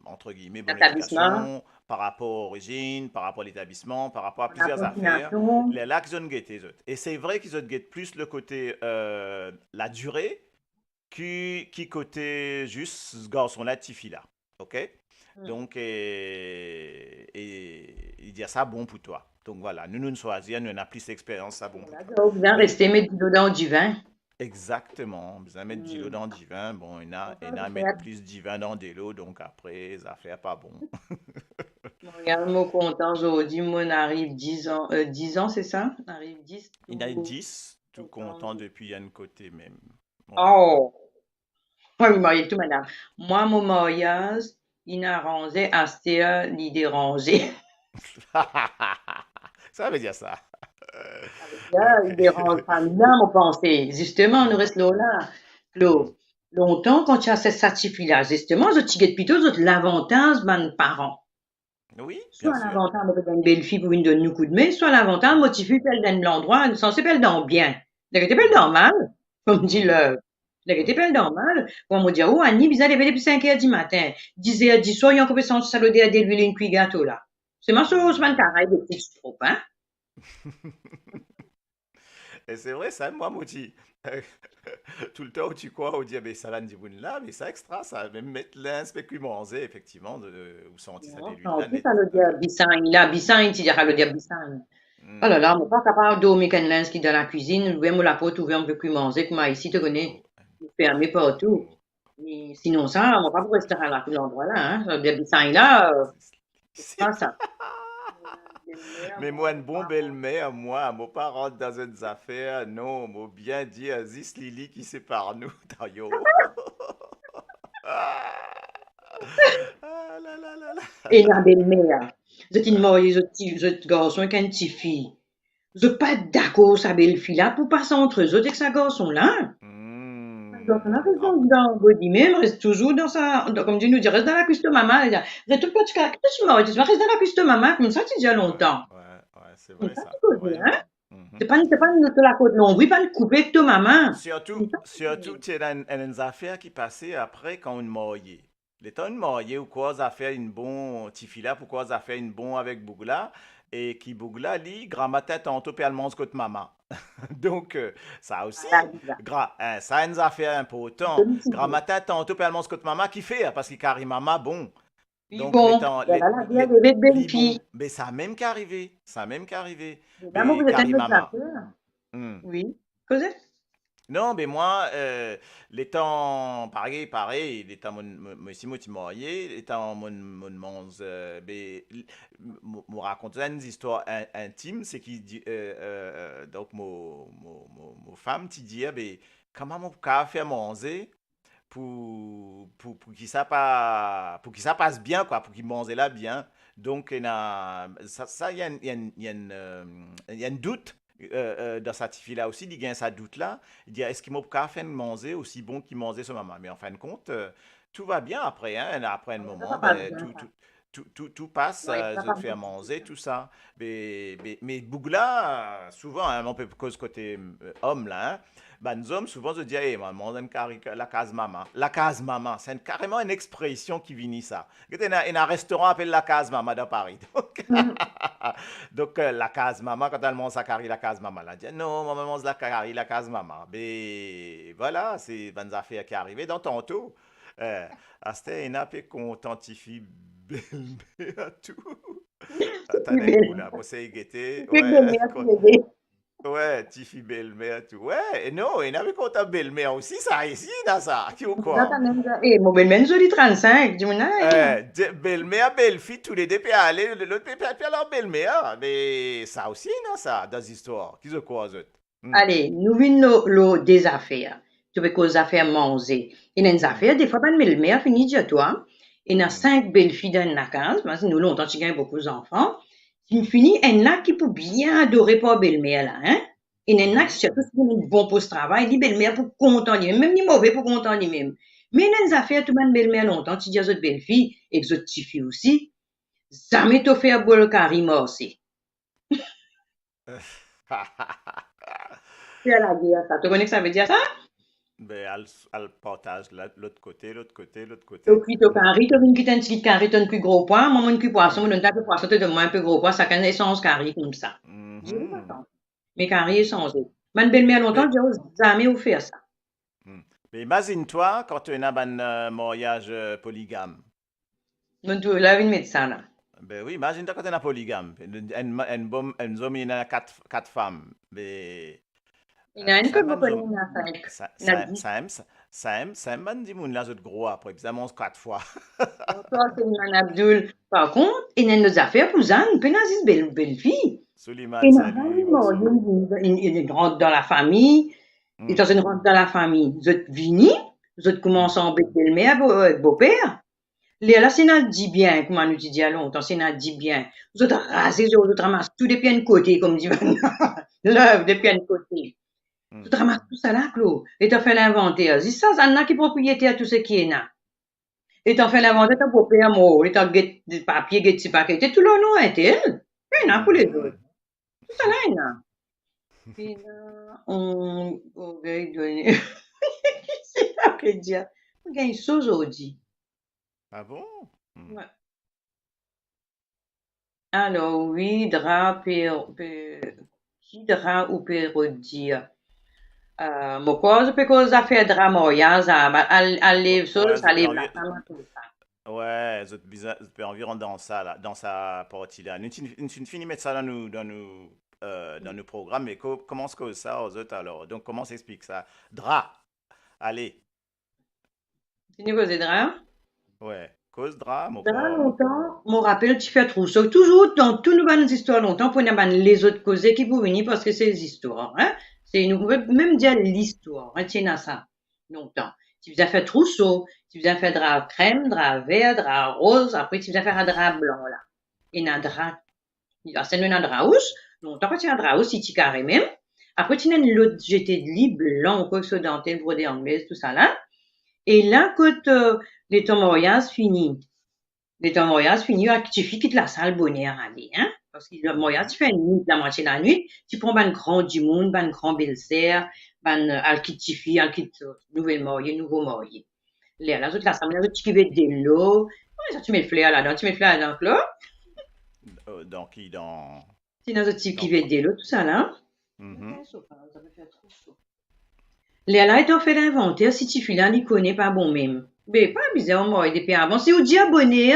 entre guillemets, bonne l'établissement, éducation, par rapport aux origines, par rapport à l'établissement, par rapport à la plusieurs affaires. continuation. Les là qu'ils ont guetté, eux. Et c'est vrai qu'ils ont guetté plus le côté, la durée, qui côté juste ce garçon-là, Tifi là. OK? Donc, il dit ça bon pour toi. Donc voilà, nous choisir, nous avons plus d'expérience, ça bon pour toi. Donc, bien Mais rester mettre dedans du vin. exactement, vous allez mettre de l'eau dans du vin, bon, il y a mettre plus de vin dans de l'eau, donc après, ça fait pas bon. Regarde, moi, content aujourd'hui, moi, on arrive 10 ans, 10 ans, c'est ça? On arrive 10 Il y a tout 10, tout content. content depuis un côté même. Ouais. Oh! Moi, il marié tout, madame. Moi, mon mariage, il n'a arrangé, Astéa, il dérangeait. Ça veut dire ça. Là, il Ok. dérange pas bien, mon pensée. Justement, nous reste là. Hmm. Là. Longtemps, quand tu as cette certificat-là, justement, je t'y plutôt l'avantage, de mes parents. Oui, bien Soit sûr. l'avantage de une belle fille pour une donner un coup de main, soit l'avantage motivé elle donne l'endroit, censé elle dans bien. N'était pas dans Mhm, mal, comme dit mhm, le. N'était mhm. pas dans mal. On me dit, oh, Annie, vous allez depuis 5 heures du matin. 10 heures du soir, il y a encore besoin de salauder à déluler une cuillère gâteau là. C'est ma chose, man, Hmm. carré de petits trop, hein. Et c'est vrai, ça, moi, Mouti. Tout le temps où tu crois, on dit, mais ça va dire là, mais ça extra, ça même mettre l'inspectumanger, effectivement, où sentir ça Non, des en là, plus, net. salauder à bissagne, là, bissagne, tu diras, salauder à bissagne. Oh là Hmm. là, mon pas capable de dormir qu'un linge qui est dans la cuisine, ouvrir la porte, ouvrir un peu plus manger, comme ici, tu connais, Oh, fermé partout. oh. Mais sinon, ça, on va pas pour rester à l'endroit là, hein. Ça, des bissagne là, c'est pas ça. Mais moi, une bonne belle-mère, moi, mon pas rentre dans une affaire, non, moi bien dit à Zis Lily qui sépare nous, t'as yo. Ah Ah là là là là. Et la belle-mère, vous êtes une mariée, vous êtes garçon avec une petite fille. Vous n'êtes pas d'accord, sa belle-fille là, pour passer entre eux autres avec sa garçon là. Donc, on a raison Grand. dans Body, mais elle reste toujours dans sa, comme tu nous dis, reste dans la cuisse de maman. Elle dit, reste tout cas, que tu m'as dit, reste dans la cuisse de maman, comme ça tu dis à Ouais, longtemps. ouais, ouais, c'est Comme vrai ça ça. tu peux dire, Ouais. hein? Mhm. C'est pas de la côte, non. Oui, pas de couper avec ta maman. Surtout, surtout, tu as une affaire qui passait après quand on mariait. Les temps de marier ou quoi, ça fait une bonne tifila, pourquoi ça fait une bonne avec Bougla, et qui Bougla lit, grammaire tantôt puis elle mange côté maman. Donc, ça aussi, ça a une affaire importante. Grammaire tantôt puis elle mange côté maman qui fait, hein, parce qu'il carry maman bon. Puis Donc, les bon, temps, ben là, il y a des belles les bons. filles. Mais ça a même qu'arrivé, ça a même qu'arrivé. Là, moi, vous Mais êtes un carry peu de maman. affaires. Hmm. Oui. Cosette? Non, mais moi, les temps, pareil, les temps, si moi, tu marié, les temps, me raconter une histoire intime, c'est qu'il dit, donc, mon femme, tu dis, ben, comment mon cas faire manger pour qu'il ça passe bien, quoi, pour qu'il mange là bien. Donc, il y a, il y a un doute dans cette fille-là aussi, il y a ça doute-là. Il dit, est-ce qu'il m'a pas fait manger aussi bon qu'il mangeait ce maman? Mais en fin de compte, tout va bien après, hein. Après un Ça, ça moment, passe ben, bien, ça. tout passe, Oui, ça je te passe fais à bien. manger, tout ça. Mais Bougla, souvent, hein, on peut cause côté homme, là, hein, ben, nous hommes, souvent, je dis, hey, maman, la case maman. La case maman, c'est carrément une expression qui vient ça. Il y a un restaurant appelé la case maman dans Paris. Donc, Mhm. donc, la case maman, quand elle mange sa carry, la case maman, elle dit, non, maman mange la carry, la case maman. Mais voilà, c'est une affaire qui est arrivée dans ton tour. C'était un peu qu'on quantifie à tout. Puis Attendez un coup belle. là, pour essayer de guetter. Puis belle, merci, bébé. Ouais, Tiffy belle-mère, tout. Ouais, et non, il n'avait pas ta belle-mère aussi, ça ici, dans ça. Tu ou Là, quoi? quand même, eh, mon belle-mère, joli 35. Dis-moi, non. Belle-mère, belle-fille, tous les deux, puis aller, l'autre, puis leur belle-mère. Mais ça aussi, non, ça, dans l'histoire. Qui se quoi, eux autres? Hmm, Allez, nous venons des affaires. Tu veux cause affaires manger. Il y a des hmm, affaires, des fois, pas de belle-mère, fini de toi. Il y a hmm, 5 belles filles dans la case, parce que nous, longtemps, tu gagnes beaucoup d'enfants. Il finit, il y en a qui peut bien adorer pas belle-mère, là, hein. Il y en a mhm. qui, surtout, si ils bon pour ce travail, dit belle-mère pour content lui-même, même ni mauvais pour content lui-même. Mais il y a des affaires, tout le monde belle-mère longtemps, tu dis aux autres belles-filles, et aux autres petites filles aussi, ça m'est offert pour le carré aussi. C'est à la guerre, ça. Tu connais que ça veut dire ça? Ben, elle partage l'autre côté, l'autre côté, l'autre Donc, côté. puis, tu carré, tu as une petite carré, tu as un plus gros poids, moi, un plus poisson, moi, un peu poisson, tu as un peu gros poids, ça connaît essence carré comme ça. J'ai pas Mhm. tant. Mais carré est changé. Ma belle-mère, longtemps, Mais, j'ai jamais offert ça. hmm. Mais imagine-toi quand tu as un mariage polygame. Donc, tu l'as vu mettre ça, là. Ben oui, imagine-toi quand tu es un polygame. Un homme, il a quatre femmes. Mais Il y en a une ça que aime vous un connaissez, homme. il y en a 5. Ça, Il y en a ça, 10. ça aime, ça aime, man, dit moun là, autres gros après. Puis ça mange quatre fois. Bonsoir, c'est Mme Abdul. Par contre, il y a nos affaires pour Zane, il y a une belle fille. Suleiman, Et il y a salut, bonsoir. une rentre dans la famille, et dans Hmm, une rentre dans la famille, vous êtes vini, vous êtes hmm, commencé à embêter belle-mère, beau-père. Là, c'est n'a dit bien, comme on nous dit il y a longtemps, c'est n'a dit bien. Vous êtes rasés, vous êtes ramassés tout des pieds de côté, comme dit l'œuvre des pieds de côté. hmm. Vous êtes ramassés tout ça là, Claude. Et t'as fait l'inventaire. C'est ça, ça n'a qui propriété à tout ce qui est là. Et t'as fait l'inventaire, t'as beau-père mort, et t'as des papiers, des petits paquets, tout le nom est elle. Il y en a pour les autres. Mhm. Tout ça là, il y en a. Et là, on va donner. C'est ça que je dis. On gagne ça aujourd'hui. Ah bon? Hmm. Ouais. Alors, oui, drap, qui drap ou dire. Mon cause, parce que ça fait drap mariage, elle lève ça Ouais, lève la femme, tout ça. ouais, environ dans ça, là, dans sa partie-là. Nous finissons mettre ça dans nos programmes, mais comment se cause ça aux autres alors? Donc, comment s'explique ça? Drap, allez, C'est niveau des draps. ouais, cause drap, Drap longtemps, mon rappel, tu fais trop ça. Toujours dans toutes nos bonnes histoires longtemps, pour les autres causes qui pour venir parce que c'est les histoires, hein. C'est, nous pouvons même dire l'histoire, hein, tiens à ça, longtemps. Tu faisais faire trousseau, tu faisais faire drap crème, drap vert, drap rose, après tu faisais faire un drap blanc, là. Et un drap, c'est un drap rouge, longtemps quand tu as un drap rouge, si tu carré même. Après tu as l'autre jeté de lit blanc, quoi que ce soit dentelle, brodée anglaise, tout ça là. Et là, quand, les temps mariage fini, les temps mariage fini, tu quittes la salle bonheur, allez, hein. Parce que le mariage, Mhm. tu fais une nuit, la moitié de la nuit, tu prends ben grand du monde, ben grand belle-sœur, ben al kit fille, al kit nouvelle mariée, nouveau marié. Là, toute la semaine, tu veux de l'eau. Ouais, ça, tu mets le flair là-dedans, tu mets le flair là-dedans, là. Dans qui? Tu as un petit qui Dans veut quoi? de l'eau, tout ça là. Mhm. Là, ils t'ont fait l'inventaire si tu files là, ils connaissent pas bon même. Mais pas bizarre, moi, depuis avant. Si vous dites abonné,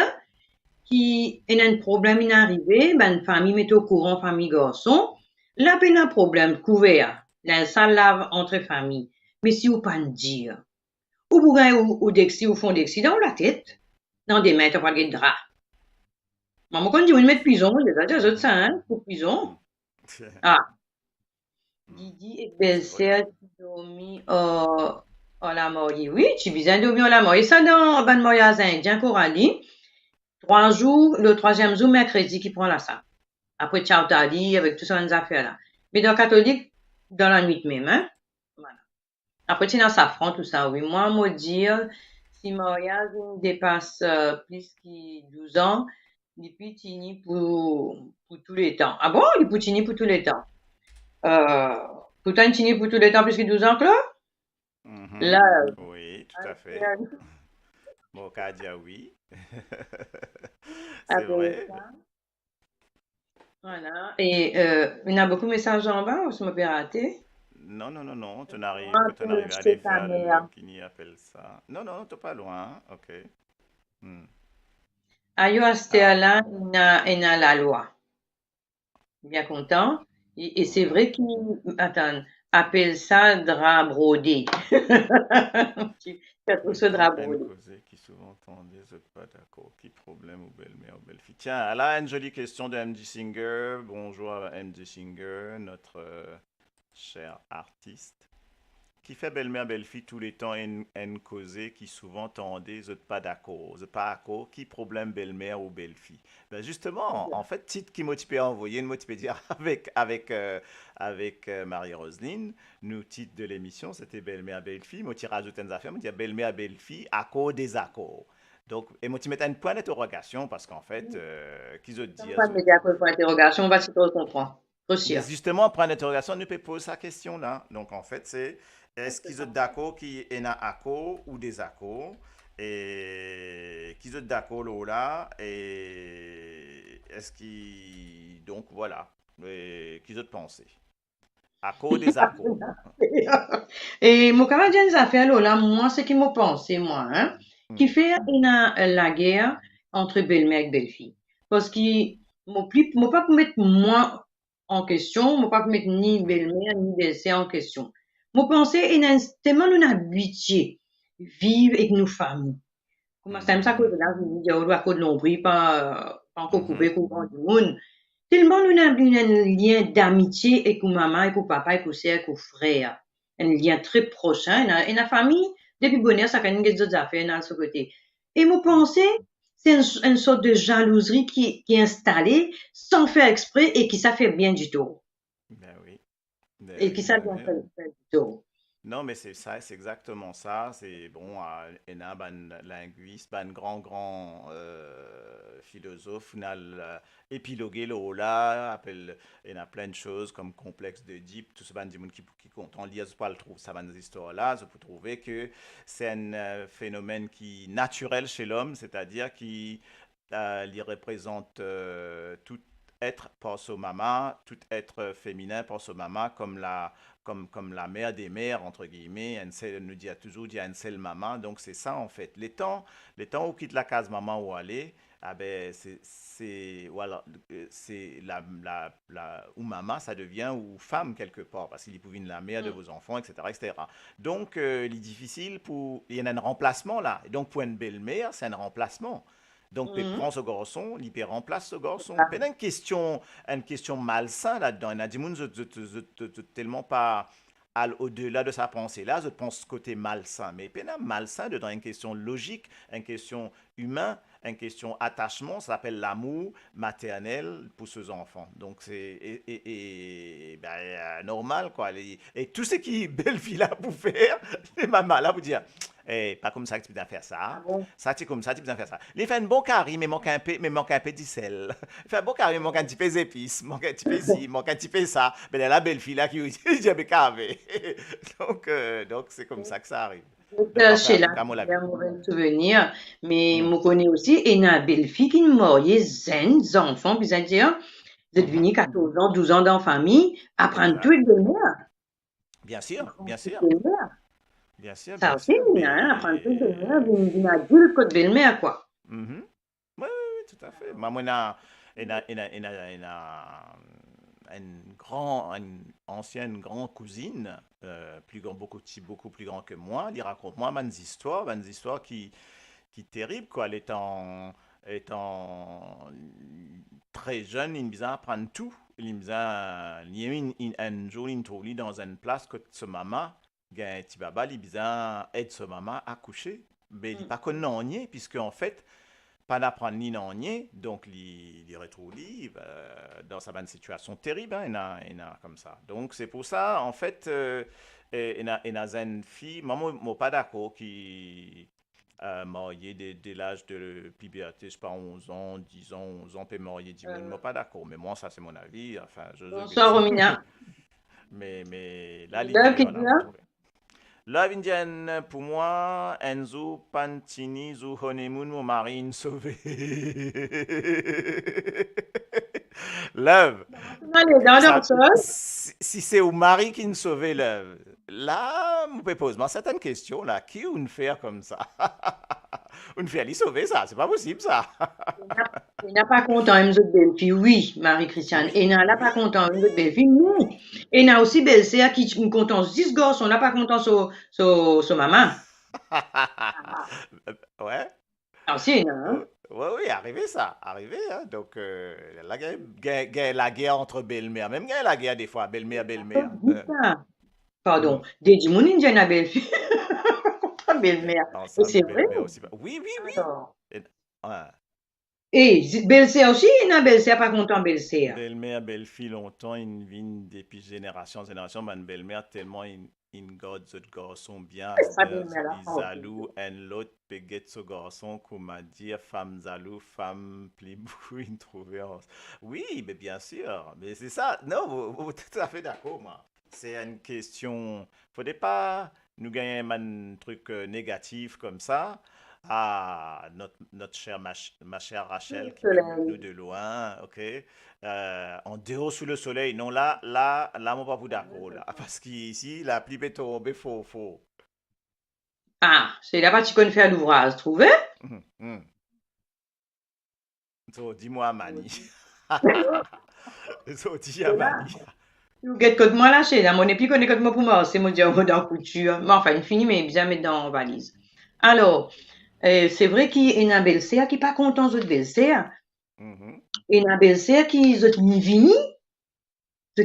qui a un problème inarrivé, ben, famille met au courant, famille garçon. Là, ben, un problème couvert. Là, ça lave entre familles. Mais si vous pas le dire, ou vous gagnez ou d'exi ou fond d'exi dans la tête, dans des mains, t'as pas de drap. Maman, quand dit, on met prison, c'est ça, ça, Mhm. hein, pour prison. Mhm. Ah, Mhm. Didi et C'est vrai. belle-sœur qui dormi en la mariée. Oui, tu viens dormir en la mariée. Ça, dans ben mariage indien, Coralie. 3 jours, le troisième jour, mercredi, qui prend la salle. Après, ciao, tadi, avec tout ça, les affaires là. Mais dans le catholique, dans la nuit même, hein. Voilà. Après, tu dans safran, tout ça, oui. Moi, me dire, si mariage dépasse plus que 12 ans, il peut tini pour tous les temps. Ah bon, il peut tini pour tous les temps. Euh, Pourtant, il tini pour tous les temps plus que 12 ans, là? Mhm. Là, Oui, tout à fait. Bon, qu'à dire oui. C'est avec vrai. ça, voilà. Et il y en a beaucoup de messages en bas, ou je me fais rater? Non, non, non, non. Comment Quand tu on veux arrive à jeter aller ta vers le mère? qui n'y appelle ça. Non, non, t'es pas loin. Ok. Hmm. Ayo Alors, là, il y a la loi. Bien content. Et c'est oui. vrai qu'ils, attends, appellent ça drap brodé. Tu as tout Les ce temps drap N brodé. causé qui souvent tendent des autres pas d'accord. Qui problème ou belle-mère ou belle-fille? Tiens, là, une jolie question de MD Singer. Bonjour à MD Singer, notre cher artiste. Qui fait belle-mère, belle-fille tous les temps en causé qui souvent tendez, vous pas d'accord. Vous pas d'accord. Qui problème belle-mère ou belle-fille? Ben justement, en fait, titre qui m'a envoyé, m'a dire avec Marie-Roseline, nous, titre de l'émission, c'était belle-mère, belle-fille. M'a rajouté une affaire, m'a dit belle-mère, belle-fille, accord, désaccord. Donc, et moi, tu mets un point d'interrogation parce qu'en fait, qu'ils ont On dit, va me dire quoi pour interrogation, on va se comprendre. Trop mais sûr. justement, point d'interrogation, nous peut poser sa question là. Donc en fait, c'est est-ce qu'ils sont d'accord qu'il y a un accord ou des accords et qu'ils sont d'accord là et est-ce qu'ils donc voilà et qu'ils ont pensé accord des accords. Et mon Canadien des affaires, là, moi, ce qui me pense, moi, hein, qui Hmm. fait la guerre entre belle-mère et belle-fille. Parce que, moi, pas pour mettre moi en question, moi, pas pour mettre ni Mhm. belle-mère, ni belle-sœur en question. Moi, penser, tellement nous habitués vivre avec nos familles. Comment ça, ça, cause Mhm. de là, je dis, on doit cause de l'ombri, pas encore Mhm. coupé, coupé du monde. Tellement nous avons un lien d'amitié avec maman, avec papa, avec sœur, avec frère. Un lien très prochain. Et la famille, depuis bonheur, ça fait une des affaires dans ce côté. Et moi, Mhm. penser, c'est une sorte de jalousie qui est installée sans faire exprès et qui ça fait bien du tout. Ben oui, ben Et oui, qui ça ben bien oui. fait du tout. Non, mais c'est ça, c'est exactement ça. C'est bon, un ban linguiste, ban grand philosophe, on a épilogué le là, appelle, il y a plein de choses comme complexe d'Oedipe, tout ce ban du monde qui compte en lire, pas le trouve ça dans des histoires là, je peux trouver que c'est un phénomène qui naturel chez l'homme, c'est-à-dire qui il représente tout être pense au mama, tout être féminin pense au mama comme la mère des mères, entre guillemets, elle nous dit toujours dit une seule maman. Donc c'est ça en fait. Les temps où quitte la case maman ou aller, ah ben voilà, c'est ou maman, ça devient ou femme quelque part, parce qu'il est pouvait la mère de vos enfants, etc. etc. Donc il est difficile il y en a un remplacement là. Et donc pour une belle-mère, c'est un remplacement. Donc, il Mhm. prend ce garçon, il remplace ce garçon. Il y a une question malsain là-dedans. Il y a des gens qui tellement pas au-delà de sa pensée. Là, je pense côté malsain. Mais il y a malsain dedans une question logique, une question humaine, une question attachement, ça s'appelle l'amour maternel pour ses enfants. Donc c'est ben, normal quoi. Et tout ce qui belle fille là pour faire, les mamans là pour dire, pas comme ça que tu peux faire Ah ça. bon? Ça c'est comme ça tu peux faire ça. Il fait un bon carré mais manque un peu de sel. Il fait un bon carré mais manque un petit peu d'épices, manque un petit peu ci, manque un petit peu ça. Ben la belle fille là qui dit ben carré. Donc c'est comme ça que ça arrive. Donc pas faire Chez un là, truc à mon j'ai avis. un mauvais souvenir, mais Hmm. je connais aussi une belle-fille qui est mariée, zen, enfants, puis ça dire, vous êtes Mhm. venu 14 ans, 12 ans dans la famille, apprendre tout Exact. et de mère. Bien sûr, bien sûr, Belle-mère. bien sûr, Ça bien aussi, sûr. hein, apprendre tout de mère, Mais d'une adulte que de belle-mère, quoi. mhm. Oui, oui, oui, tout à fait. Moi, une ancienne grande cousine, beaucoup, beaucoup plus grand que moi. Il raconte moi des histoires qui terribles, quoi. Étant très jeune, il me disait apprendre tout. Il me disait, il y a eu un jour, il me trouve dans une place que ce maman, il y a un petit baba, il me disait, aide ce maman à coucher. Mais il n'est Mm. pas connu en puisque en fait, pas d'apprendre ni non donc il retrouve dans sa bonne situation terrible, hein, il a comme ça. Donc c'est pour ça, en fait, il a une fille, moi, moi pas d'accord, qui marié dès l'âge de puberté, je sais pas, 11 ans, 10 ans, 11 ans, peut marier 10 ans, Euh, moi pas d'accord, mais moi ça c'est mon avis, enfin je vais Bonsoir, dire. Romina. Mais là, Là, qui l'Indienne, dit là, là? vous trouvez. Love Indian, pour moi, Enzo Pantini, Zou Honeymoon, mon mari, une sauvé. Love, Allez, dans leur ça, sol. si c'est au mari qui nous sauve, Love, là, je me pose moi certaines questions, là, qui ou une faire comme ça? Une faire lui sauver ça, c'est pas possible ça. Il n'a pas content une autre belle-fille, oui, Marie-Christiane. Et Oui, n'a oui, pas content une autre oui. belle-fille, non. Et n'a aussi belle-sœur qui nous content 10 gosses, on n'a pas content sur maman. Ouais. Ah, aussi, hein? Oui, oui, arrivé ça, arrivé, hein. Donc, la guerre entre belle-mère, même la guerre des fois, belle-mère, belle-mère. Dis ça. Pardon. Mhm. Des mon Indien, la belle-fille. Pas belle-mère. Et c'est Ensemble, vrai. belle-mère aussi. Oui, oui, oui. Alors. Et- ouais. Et belle-sœur aussi, il n'a belle-sœur pas content belle-sœur. Belle-mère, belle-fille, longtemps, une vie depuis génération en génération, ma belle-mère, tellement une garde ce garçon bien, Pas belle-mère là. il Oh, zalou, un l'autre, péguette ce garçon, qu'on m'a dit, femme zalou, femme plibou, une trouvée. Oui, mais bien sûr, mais c'est ça, non, vous êtes tout à fait d'accord, moi. C'est une question, faudrait pas nous gagner un truc négatif comme ça. Ah, notre chère, ma chère Rachel, le qui m'aime nous soleil. de loin, ok? En dehors sous le soleil, non, là, mon pas vous d'accord, là. Parce qu'ici, la pluie peut tomber, faux. Ah, c'est là-bas que tu connais faire l'ouvrage, trouvé? Hum, hum. So, dis-moi, Mani. So, dis à C'est là. Mani. Tu get code moi lâché, là, mon épi connaît code moi pour moi, c'est mon diable dans couture. Mais enfin, il finit, mais bien mettre dans la valise. Alors, c'est vrai qu'il y a une belle-sœur qui n'est pas content de belle-sœur. Mhm. Et une belle-sœur qui est vini,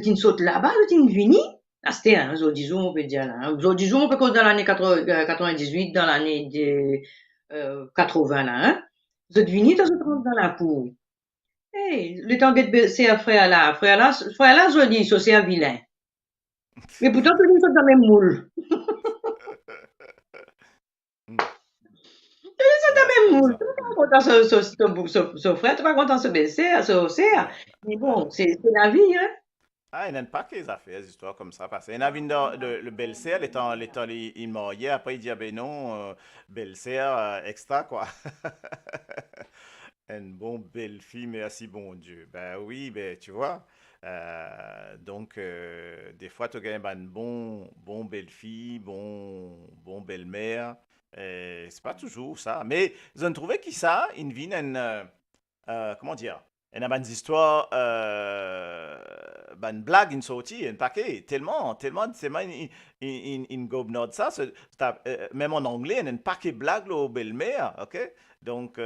qui saute là-bas, l'autre vini. Ah, c'était un jour, disons, on peut dire là. Un jour, disons, on peut cause dans l'année 98, dans l'année de 80 là, hein. Vous êtes vini, Mhm. dans la cour. Hey, le temps que c'est un frère là, je dis, ça c'est un vilain. Mais pourtant, tout le monde sont dans le même moule. Hum. C'est Ouais, dans c'est le même comme moule. ça. Tu n'es pas content ce frère, tu n'es pas content ce belle-sœur, ce sœur. Ouais, Mais ouais. bon, c'est la vie, hein. Ah, il y a pas que les affaires, des histoires comme ça. Parce qu'il y en a une dans le belle-sœur, l'étant il marié, après il dit, ah ben non, belle-sœur, extra, quoi. Une bonne belle-fille, merci bon Dieu. Ben oui, ben tu vois. Donc, des fois, tu gagnes une bon belle-fille, bon belle-mère. C'est pas toujours ça. Mais je trouvais que ça, une vie, comment dire, il y a des histoires, une blague, une sortie, un paquet, tellement, une gobe ça, même en anglais, il y a un paquet de blagues là, aux belles-mères, ok? Donc,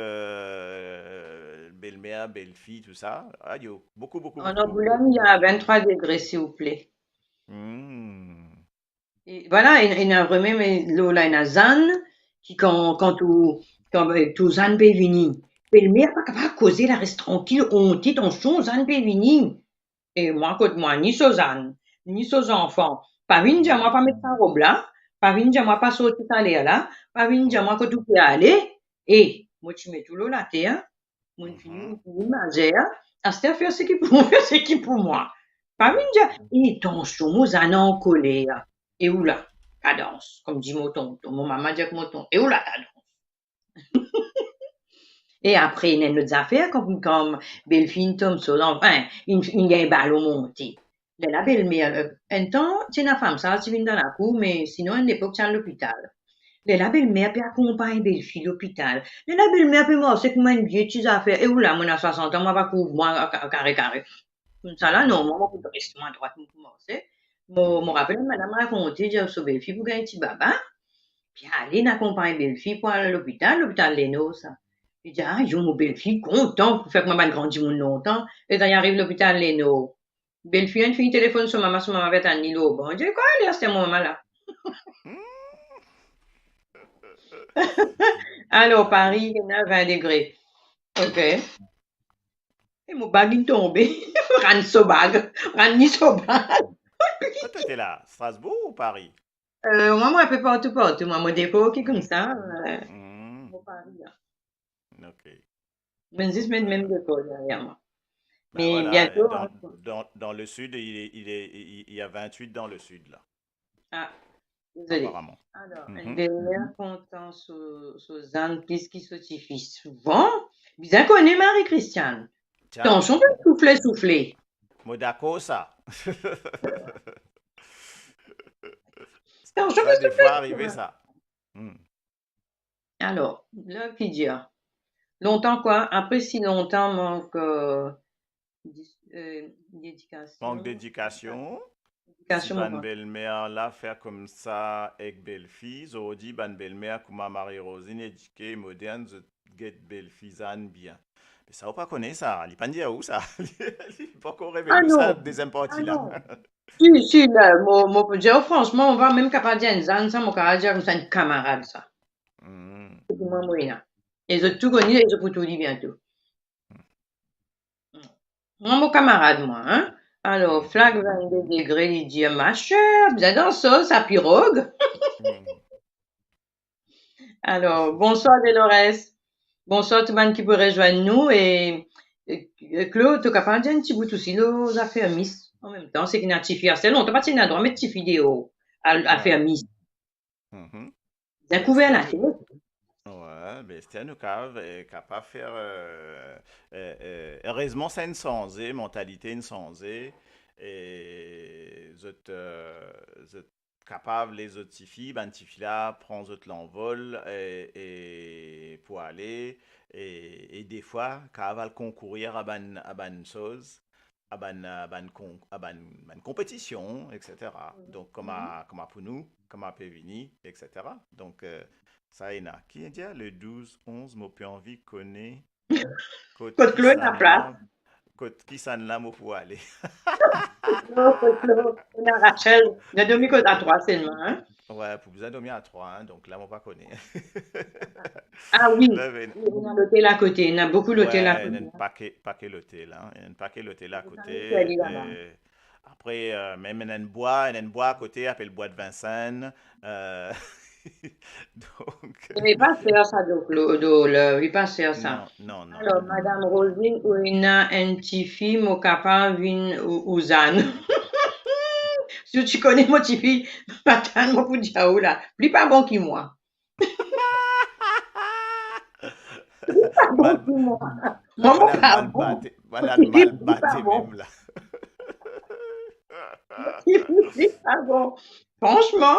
belle-mère, belle-fille, tout ça. Ah, il y a beaucoup, beaucoup, En beaucoup, beaucoup, Angoulême, il y beaucoup a d'histoires. 23 degrés, s'il vous plaît. Hmm. Et voilà, il y a vraiment, mais là, il y a Zan, qui quand tout Zan peut venir. belle-mère pas capable de causer, la reste tranquille, honte, ton Suzanne peut venir. Et moi, côté moi, ni Suzanne, ni ses enfants, pas venir dire moi Mhm. pas mettre sa robe là, pas venir dire moi pas sortir aller là, pas venir dire moi Ouais. que tout peut aller. Et, moi, tu mets tout l'eau là, terre, mon fini, Mhm. mon fini, manger, à cette affaire, c'est qui pour moi, c'est qui pour moi. Pas venir dire, et ton Suzanne en colère. Et où là? Cadence, comme dit mon tonton, mon maman dit que mon tonton, et où là, cadence? Et après, il y a d'autres affaires comme Belfine Thompson, enfin, il y a un ballon monté. Là, la belle-mère, un temps, c'est une femme, ça, tu viens dans la cour, mais sinon, à une époque, c'est à l'hôpital. Là, la belle-mère peut accompagner belle-fille à l'hôpital. Là, la belle-mère peut moi, c'est comme une vieille petite affaire. Et où là, moi, à 60 ans, moi, pas couvrir, moi, carré, carré. Comme ça, là, non, moi, je reste à droite, moi, commencer. Moi, me Mhm. rappelle, madame raconté, j'ai sur belle-fille pour gagner un petit baba. Puis aller accompagner belle-fille pour aller à l'hôpital Leno, ça. Il dit, ah, j'ai mon belle-fille content pour faire que maman grandit mon longtemps. Et quand il arrive à l'hôpital Leno, belle-fille, une fille téléphone sur maman avait un îlot. Bon, je dis, quoi, là, c'était mon maman là. Alors, Paris. Paris, il y a 20 degrés. OK. Et mon bag est tombé. Ran so bag. Ran ni so bag. Quand tu étais là, Strasbourg ou Paris? Moi, un peu partout, partout. Moi, mon déco qui est comme ça. Mhm. Mon Paris, là. Ok. Mais 10 mètres même déco derrière moi. Ben Mais voilà, bientôt, hein. dans le sud, il y a 28 dans le sud, là, Ah, désolé. apparemment. Alors, une Mhm. dernière content sur Anne, qu'est-ce qui certifie souvent? Bien connu Marie-Christiane. Tiens, Attention, peut souffler, souffler. Modako, ça. Attention, Ça, peut des fois, souffler, arrivé, souffler. ça. Hmm. Alors, là, qui dit, longtemps quoi? Après si longtemps, manque, Manque d'éducation, d'éducation. Si éducation, mon ban grand. belle-mère là faire comme ça avec belle-fille, Zodi ban belle-mère comme ma Marie-Rosine éduquée, moderne, je get belle-fille zan bien. Mais ça, on pas connaître ça. Il pas dire où ça. Il pas encore Ah révélé ça, non, deuxième ah partie là. non. Si, là, moi, peut dire, franchement, on va même capable de dire, Zan, ça, mon camarade, comme ça, une camarade, ça. Hmm. C'est pour moi, moi, là. Et je tout connu, et je peux tout dire bientôt. Moi, mon camarade, moi, hein. Alors, Mhm. flag 22 degrés, il dit, ma chère, bien dans ça pirogue. Mhm. Alors, bonsoir, Dolores. Bonsoir, tout le monde qui peut rejoindre nous. Claude, tu es capable de dire un petit bout aussi, là, aux affaires Miss. En même temps, c'est qu'il y a un petit fille. C'est long, tu pas de droit, mettre petite vidéo à Ouais. faire Miss. Mhm. Ben, Découvert c'était la nous. télé. Ouais, ben, c'était nous capable de faire. Heureusement, c'est une sensée, mentalité une sensée. Et vous êtes capable, les autres filles, ben, filles là, prendre autres l'envol et pour aller. Et des fois, quand va concourir à ban chose, ban compétition, etc. Donc, comme à pour nous, comme à Pévini, etc. Donc, ça y est, là. Qui est déjà le 12-11, moi, plus envie connaît côte Côte qui Claude, s'en la place. là, côte qui s'en là, moi, pour aller. Côte Claude. On a Rachel. On a demi-côte à trois seulement, hein. Ouais, pour besoin dormir à 3, hein, donc là, moi, pas connaît. Ah oui. Là, ben, Oui, on a l'hôtel à côté. On a beaucoup l'hôtel à ouais, il y côté. a un paquet l'hôtel, hein. Il y a un paquet l'hôtel à On est allé côté. là-bas. Après, même il y a un bois à côté, appelle le bois de Vincennes. Euh, donc, Il n'est pas faire ça, il n'est pas faire ça. non, non, non, Alors, non, non, non. Madame Rosine, ou il y a un petit film au capable ou Zan. Si tu connais mon petit fille, Patan, mon pour dire, oh là, plus pas bon que moi. Pas bon Mal, que moi. Moi, mon banal pas mal bon. batté, Mon banal petit fille, mal plus pas batté bon. même là. Mon petit fille, plus pas bon. Franchement,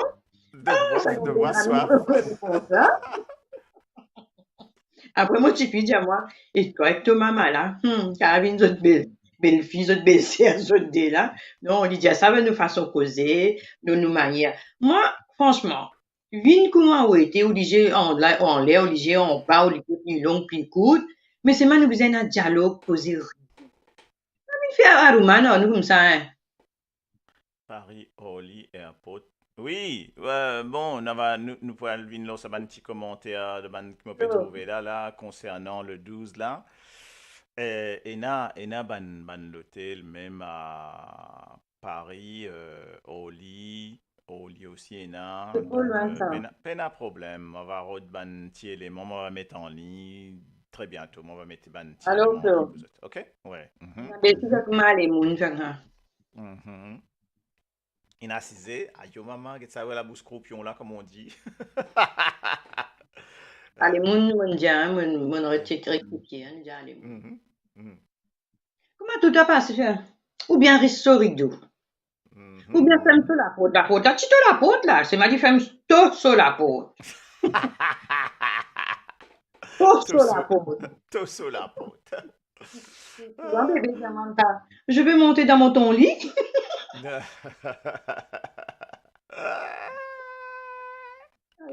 ça De nous voir donne un soif. peu pour ça. Après, mon petit fille dit à moi, et toi avec ton maman là, carabine, autre belle fille, autre belle sœur, autre dé là. Non, on lui dit, ah, ça va nous façon causer, nous manière. Moi, franchement, vine comment on était obligé en l'air, obligé en bas, obligé plus long, plus court. Mais c'est mal nous besoin d'un dialogue, causer. Faire à Roumane, nous comme ça, hein. Paris Orly Airport. Oui, bon, nous pouvons venir là, ça un petit commentaire de qui m'a fait Oh, trouver là, concernant le 12 là. Ban l'hôtel, même à Paris, au lit aussi, c'est trop donc, loin ça. peine à problème. On va rendre ban petit élément, on va mettre en ligne très bientôt. On va mettre ban petit Alors élément en ligne que, pour ça. OK? Ouais. on a des trucs comme les mouns, fait que, Mhm. Il a cisé, aïe, maman, que ça, ouais, la bouche scorpion là, comme on dit. les Euh, mouns, mon dia, mon rectifié, hein, dia les mouns. mhm, mhm, Comment tout a passé, fait? Ou bien risto rideau. Ou bien femme mhm. sur la porte. La porte, là, tu te la porte, là. C'est ma dit femme sur la porte. Tout Sur la sous, porte. tout sous la pote. Souvent, bébé demande ça. Je vais monter dans mon ton lit.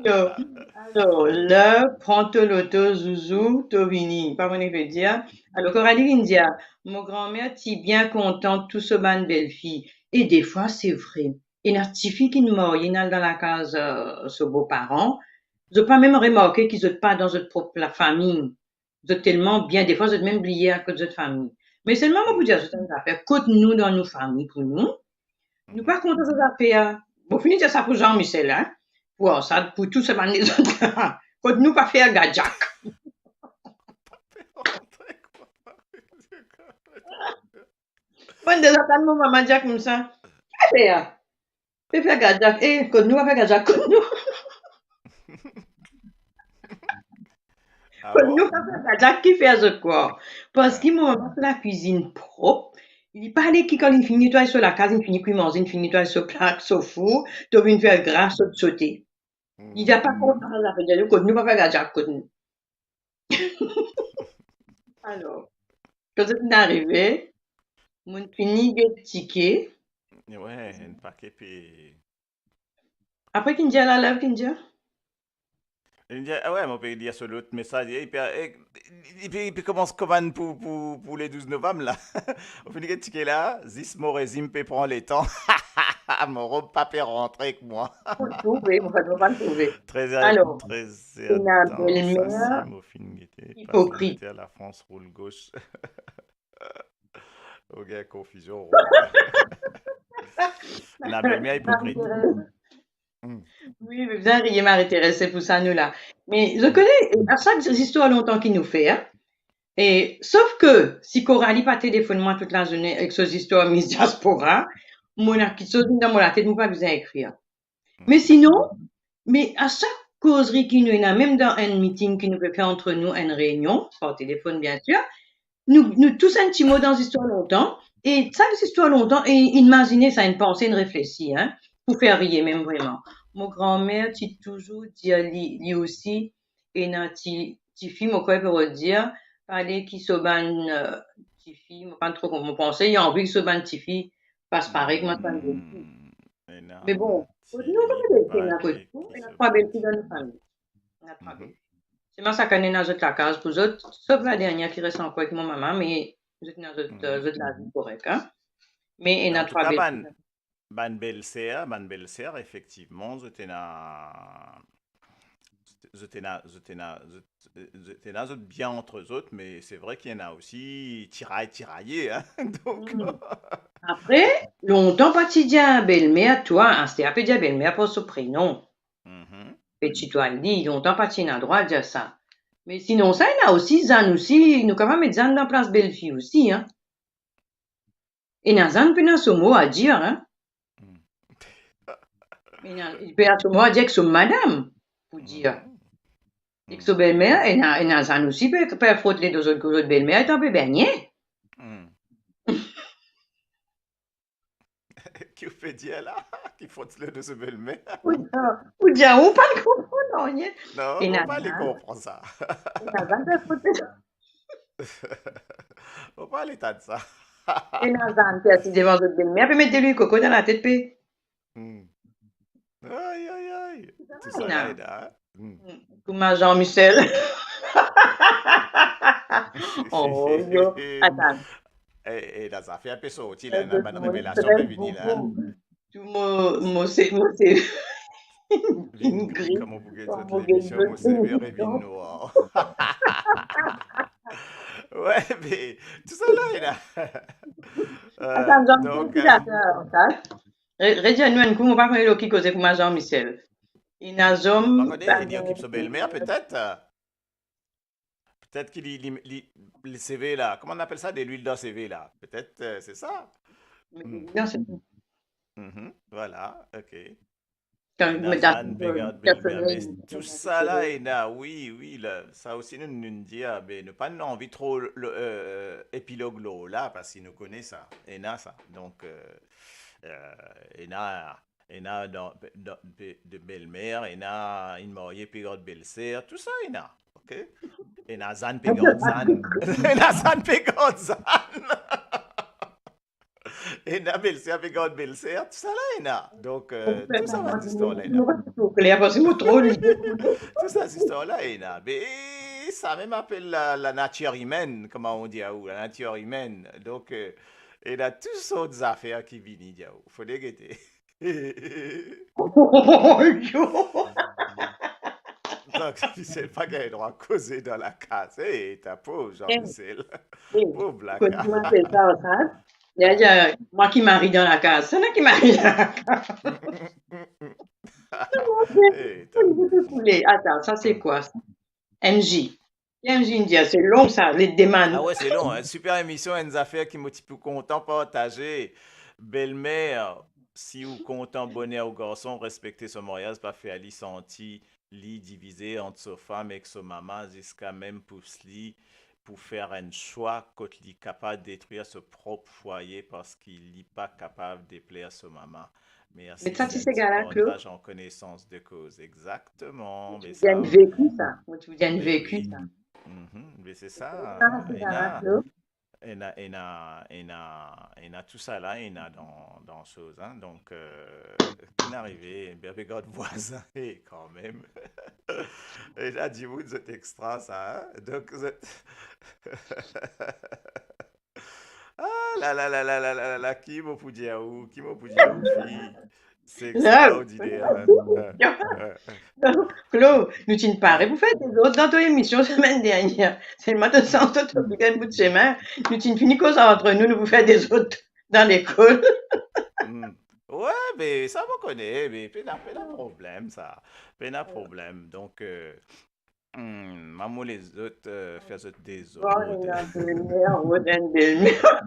Alors, là, prends l'auto, zouzou, Tovini. Pas mon effet dire. Alors, Coralie India, mon grand-mère, t'y bien contente, tout ce ban belle-fille. Et des fois, c'est vrai. Il y a une petite fille qui est morte, il y en a dans la case, ce beau-parent. Je pas même remarqué qu'ils sont pas dans notre propre la famille. Ils sont tellement bien, des fois, ils ont même oublié à cause de notre famille. Mais seulement, moi, vous dire, c'est une affaire. Côte-nous dans nos familles, pour nous. Nous, Mhm. par contre, ces affaires, bon, finir de ça pour Jean-Michel, hein. Pour ça, pour tout ce man les autres. Côte-nous pas faire gadjak. Moi, déjà, quand mon maman dit comme ça, faire, faire gadjak. Eh, côte-nous pas faire gadjak, côte-nous. Ah Côte-nous bon? pas faire gadjak qui fait ce quoi. Parce Ah. qu'il m'a fait la cuisine propre. Il parlait qui, quand il finit nettoyer sur la case, il finit cuire manger, il finit nettoyer sur plaque, sur four, tu viens faire gras, sauter. Il dit pas Mhm. content, ça fait dire, côte-nous pas faire gadjak, côte-nous. Alors, quand c'est arrivé, mon fini de ticket. Ouais, un paquet puis. Après qu'il dit à la lèvre, qu'il dit, Il me dit, ah ouais, mon père il dit sur l'autre message, et puis commence comment pour les 12 novembre là. On finit que ticket là, Zis Morezim peut prendre les temps. Mon robe pas peut rentrer avec moi. faut le trouver, mon frère, on va le trouver. Très, Alors, très c'est ma intense, ainsi, belle-mère mon film était passe hypocrite. l'Angleterre, la France roule gauche. Ok, confusion rouge. La belle-mère hypocrite. Marie-Thérèse. Hmm. Oui, mais bien riez Marie-Thérèse, c'est pour ça, nous là. Mais je Hmm. connais, à chaque histoire longtemps qu'il nous fait, hein. Et, sauf que, si Coralie pas téléphone moi toute la journée avec ces histoires Miss Diaspora, mon a qui saute dans mon tête, moi pas besoin d'écrire. Mais Mhm. sinon, mais à chaque causerie qui nous a, même dans un meeting qui nous peut faire entre nous, une réunion, par téléphone bien sûr, nous tous un petit mot dans l'histoire longtemps, et ça, l'histoire longtemps, et imaginez ça, une pensée, une réfléchie, hein, pour faire rire même vraiment. Mon grand-mère, tu toujours dit, lui aussi, et na, ti fille, mon quoi peut dire, parler qui se ban, ti fille, moi, pas trop comment penser, il y a envie que se ban ti fille, passe pareil que moi, ça me dit. Hmm. Et Mais non, bon, nous, Tilly, on a des parler filles, qui et a se trois belles filles bâtit. dans notre famille. On a trois Mhm. belles. C'est moi ça connaît dans la case pour autres, sauf la dernière qui reste encore avec mon maman, mais vous êtes dans Mhm. la vie correcte, hein. Mais il y Mais en a en tout trois cas, belles. ban belle-sœur, effectivement, j'étais là, j'étais bien entre eux autres, mais c'est vrai qu'il y en a aussi tiraillé, hein. Donc, Hmm. Après, longtemps pas ti dire belle-mère, toi, hein, c'était appelé dire belle-mère pour ce prénom. mhm. Petit toi le dit, longtemps pas ti n'a droit de dire ça. Mais sinon, ça, il y en a aussi, Zan aussi, nous quand même mettre Zan dans place belle-fille aussi, hein. Et il y a Zan puis dans ce mot à dire, hein. Mhm. Il peut y avoir ce mot à dire que c'est madame, pour dire. Mhm. Et que Mhm. sa belle-mère, il y a Zan aussi, peut frotter les deux autres belle-mère, est un peu baigné. Mhm. Qui fait dire là? Qui faut le de ce belle-mère? Ou dire, ou pas le comprendre, non, Non, et faut pas les Nazan, comprendre ça. et Nazan peut frotter, Faut pas l'état de ça. et Nazan peut assis devant votre belle-mère, peut mettre lui coco dans la tête, puis, Mhm. Aïe, aïe, aïe. Tout ça là est Nina. là. Mhm. Comme ma Jean-Michel. Oh, yo. Attends. Et dans ça fait un peu sorti, là, une bonne Mon révélation peut très venir là. beaucoup. c'est Vin une gris, grille. comme on pourrait dire Comme de on gagne l'émission, mon d'autres sévère et vin émissions. noir. Ouais, mais tout ça là, il a. Attends, Jean-Michel, Donc, qui t'a fait ça? Redis-nous un coup, on va faire qui cause pour moi, Jean-Michel. Il a par zoom, contre, ça il dit qu'il se belle-mère, peut-être. Peut-être qu'il les CV là, comment on appelle ça, des l'huile dans CV là. Peut-être c'est ça. Hmm. non, c'est Voilà, ok. Et mais dans Nazan, regarde belle-mère, mais personnel, tout ça là, et là, oui, oui, là, ça aussi nous dit, ah, ben, ne pas nous envie trop épilogue là, parce qu'il nous connaît ça, et là, ça. Donc, et là, de belle-mère, et là, une mariée, puis de belle-sœur, tout ça, et là, ok? Et là, Zan, puis Zan. Et là, Zan, puis Zan. Et na belle-sœur, puis belle-sœur, tout ça là, et là. Donc, tout ça va cette histoire là, et là. clair, parce que moi, trop lui. Tout ça, cette histoire-là, et là. Mais ça même appelle la nature humaine, comment on dit, ah, ou la nature humaine. Donc, il y a toutes sortes d'affaires qui viennent, il faut les guetter. Donc, c'est pas qu'il a le droit de causer dans la case. Hé, t'as pauvre Jean-Michel. Pauvre la case. Comment c'est ça, ça? Il y a moi qui marie dans la case. C'est là qui marie dans la case. Hé, t'as... Attends, ça c'est quoi ça? MJ. MJ India, c'est long ça, les Ah demandes. ouais, c'est long, hein. Super émission, une affaire qui m'a petit peu content partager. Belle-mère, si vous content bonheur au garçon, respectez son mariage, pas faire li senti, li diviser entre sa femme et sa maman, jusqu'à même pour li, pour faire un choix quand il est capable de détruire son propre foyer parce qu'il n'est pas capable de plaire à sa maman. Mais Merci, ça, c'est tu un sais, petit gars-là, Claude, partage en connaissance de cause. Exactement, mais tu viens ça, de vécu ça. Moi, tu viens de ben vécu oui. ça. Mais c'est C'est ça, ça, c'est gars-là, Claude. il y a tout ça là, il y a dans choses, hein. Donc, qui n'est arrivé, bien, regarde voisin, et quand même. Et là, dis vous, vous êtes extra, ça, hein. Donc, vous êtes... Ah là là là là là là là, qui m'a pu dire où, fille. C'est Là, extraordinaire, hein. Claude, nous tu ne parais vous faites des autres dans ton émission semaine dernière. C'est le matin sans tout le bout de chemin. Nous tu ne finis cause entre nous, nous vous faites des autres dans l'école. Hmm. Ouais, mais ça me connaît, mais pas de problème, ça. Pas de problème. Donc, maman, les autres, faire des Bon, autres. il a belle-mère, ou une belle-mère.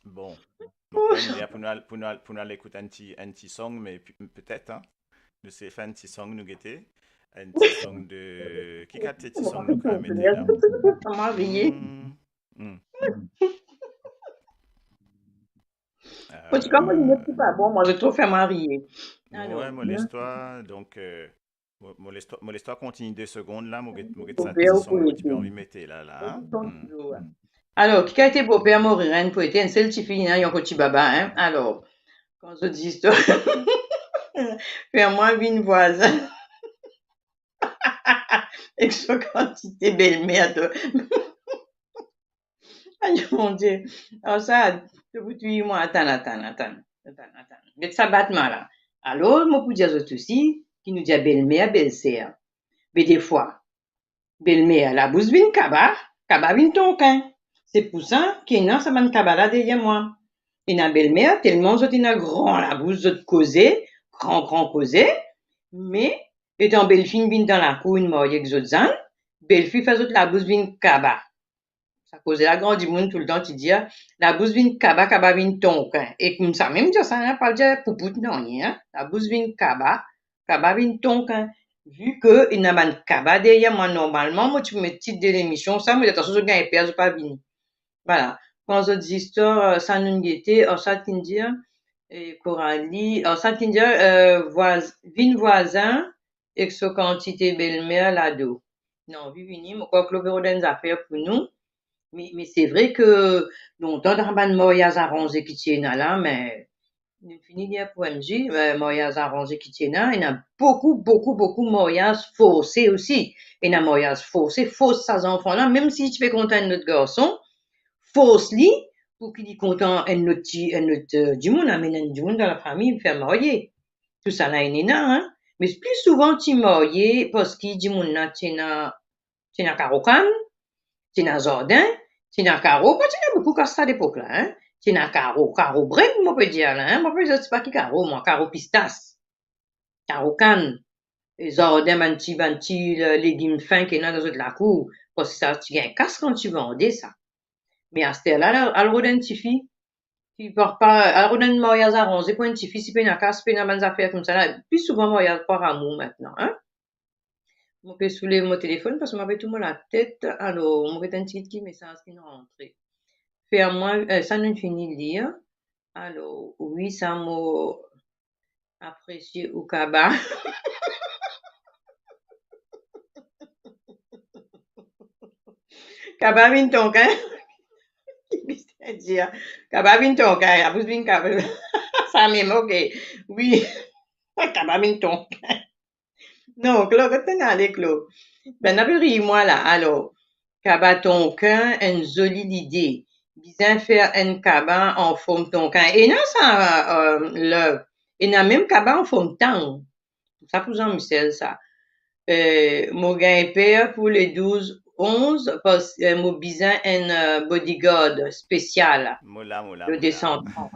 Bon, donc, quand même, pour nous aller écouter un petit song, mais peut-être, hein, nous c'est faire un petit song, nous guetter. Un petit song de... Qui a un petit song, nous, quand même, été là? Ça m'a rié. Hmm, hmm. En tout cas, moi, je ne Euh, suis pas bon. Moi, je trouve faire marier. Ouais, Alors, mon histoire, donc, mon histoire continue 2 secondes là, mon get ça petit beau-père son, pour mon petit peu l'été. envie de mettre là, là, hein. Alors, qui a été beau-père mourir, hein, pour être un seul petit fille, hein, il y a un petit baba, hein. Alors, quand je dis histoire, fais-moi une voisin, avec son quantité belle-mère, toi. Aïe, mon Dieu. Alors, ça, te vous tuer, moi, attends. Mais ça bat mal, là. Alors, moi, pour dire autres aussi, qui nous dit belle-mère, belle-sœur. Mais des fois, belle-mère, la bouse vin kaba vin tonkin. C'est pour ça qu'il y a ça man kaba là derrière moi. Et la belle-mère, tellement je dis grand la bouche de causer, grand causer, mais étant belle-fille vin dans la cour une mariée que zan, belle-fille fait autre la bouche vin kaba. Ça causait la grande du monde tout le temps, tu dis, la bouche vin kaba vin tonkin. Et comme ça, même dire ça, hein, pas dire poupoute, non, hein. La bouche vin kaba vin tonkin. Vu que il n'a pas de kaba derrière moi, normalement, moi, tu me mets titre de l'émission, ça, mais attention, je gagne perdu pas vini. Voilà. Quand je dis histoires, ça nous guettait, ça qui dit, et Coralie, ça qui dit, vin voisin, et que ce quantité belle-mère là-dedans. Non, vivini, moi, quoi que l'on des affaires pour nous. Mais c'est vrai que, longtemps, dans le mariage arrangé qui tient là, mais, nous finit bien pour MJ, mariage arrangé qui tient là, il y a beaucoup de mariages forcés aussi. Il y a mariage forcé, fausse ces enfants-là, même si tu fais content de notre garçon, force-li pour qu'il y content un autre du monde, amène du monde dans la famille, faire marier. Tout ça là, il est là, hein. Mais plus souvent, tu marier parce qu'il du monde là, tu n'as Carocan, tu n'as Jardin, tu n'as Caro, pas tu n'as beaucoup qu'à ça à l'époque là, hein. Tu n'as Caro Break, moi peut dire là, hein. Moi peut dire, c'est pas qui Caro, moi, Caro Pistas, Caro Canne, Jardin, banti, légumes fins qui est là dans la cour, parce que ça, tu gagnes casse quand tu vendais ça. Mais à cette heure-là, alors, on fille, tu pars pas, alors, on a une mariage arrangé pour une petite fille, si tu as une casse, tu as une affaire comme ça, là, plus souvent, mariage par amour maintenant, hein. Je peux soulever mon téléphone parce que m'avait tout mal la tête. Alors, on m'avait un petit message qui nous rentrait. Faire moi, ça nous finit de lire. Alors, oui, ça m'a apprécié au cabas. Cabas vin ton hein? C'est-à-dire, cabas vin ton hein? Abus vin cabas. Ça m'est ok. Oui, cabas vin ton non, Claude, quand t'es allé, Claude. Ben, n'avez moi là. Alors, cabas ton une jolie idée. Bien faire un cabas en forme ton et non, ça, et n'a même cabas en forme temps. Ça pour Jean-Michel, ça. Mon gain père pour les 12-11, parce que mon bizin un bodyguard spécial. Moula. Le descendant.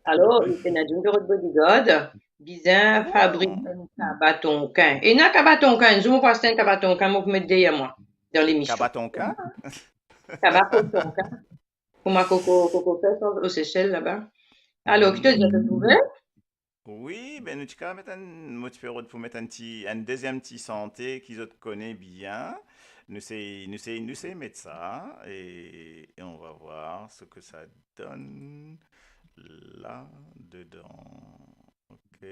Alors, il fait un numéro de bodyguard. Bizin fabrique un cabatonquin. Et n'a cabatonquin, je me passe un cabatonquin, je me mettre derrière moi, dans l'émission. Cabatonquin? Cabatonquin. Pour ma coco fait aux Seychelles là-bas. Alors, qui te dit de trouver? Oui, ben nous tu mettre pour mettre un deuxième petit santé qui te connaît bien. Nous c'est mettre ça et on va voir ce que ça donne là dedans. OK.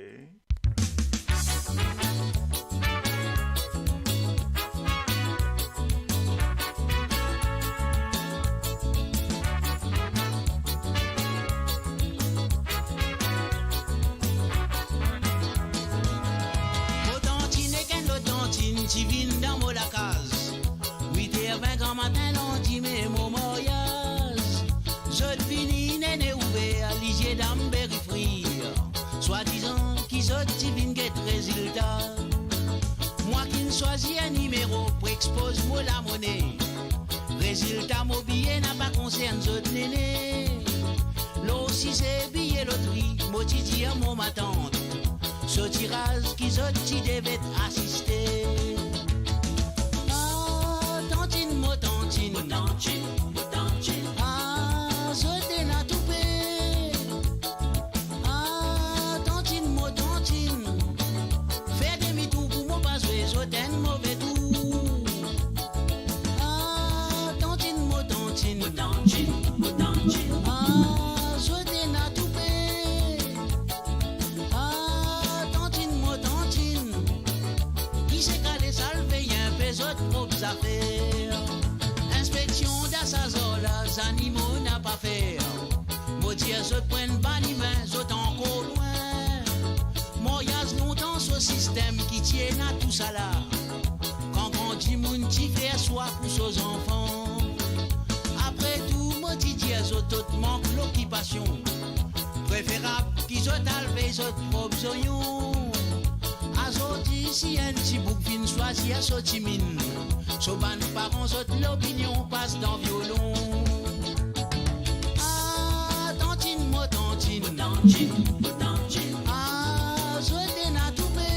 Qui vient dans mon la case. 8h20 grand matin, l'on dit mes mots mariage. Je finis, néné ouvert, lisier d'amber et frire. Soi-disant, qui saute, qui vient get résultat. Moi qui ne choisis un numéro pour expose moi la monnaie. Résultat, mon billet n'a pas concerne autres néné. L'eau si c'est billet loterie, moi tu dis à mon ma tante. Ce tirage qui saute, qui devait assister. Ah, je t'ai na toupé. Ah, tantine. Fais demi-tour pour mon pas jouer, je t'ai un mauvais tour. Ah, tantine. Ah, je t'ai na toupé. Ah, tantine. Qui s'est calé, salvé, un peu d'autres propres affaires. Inspection d'assazola, les animaux n'a pas fait. Maudire, je te prenne baniment, je encore loin. Moyage longtemps ce système qui tient à tout ça là. Quand on dit moun qui fait soit pour ses enfants. Après tout, maudit dire, je te manque l'occupation. Préférable qu'ils se talvent, je te propre soyons. Azoti, si un petit bouc fin choisi à sotimine. Soban parents, l'opinion passe dans violon. Ah, tantine. Ah, je t'ai na toupé.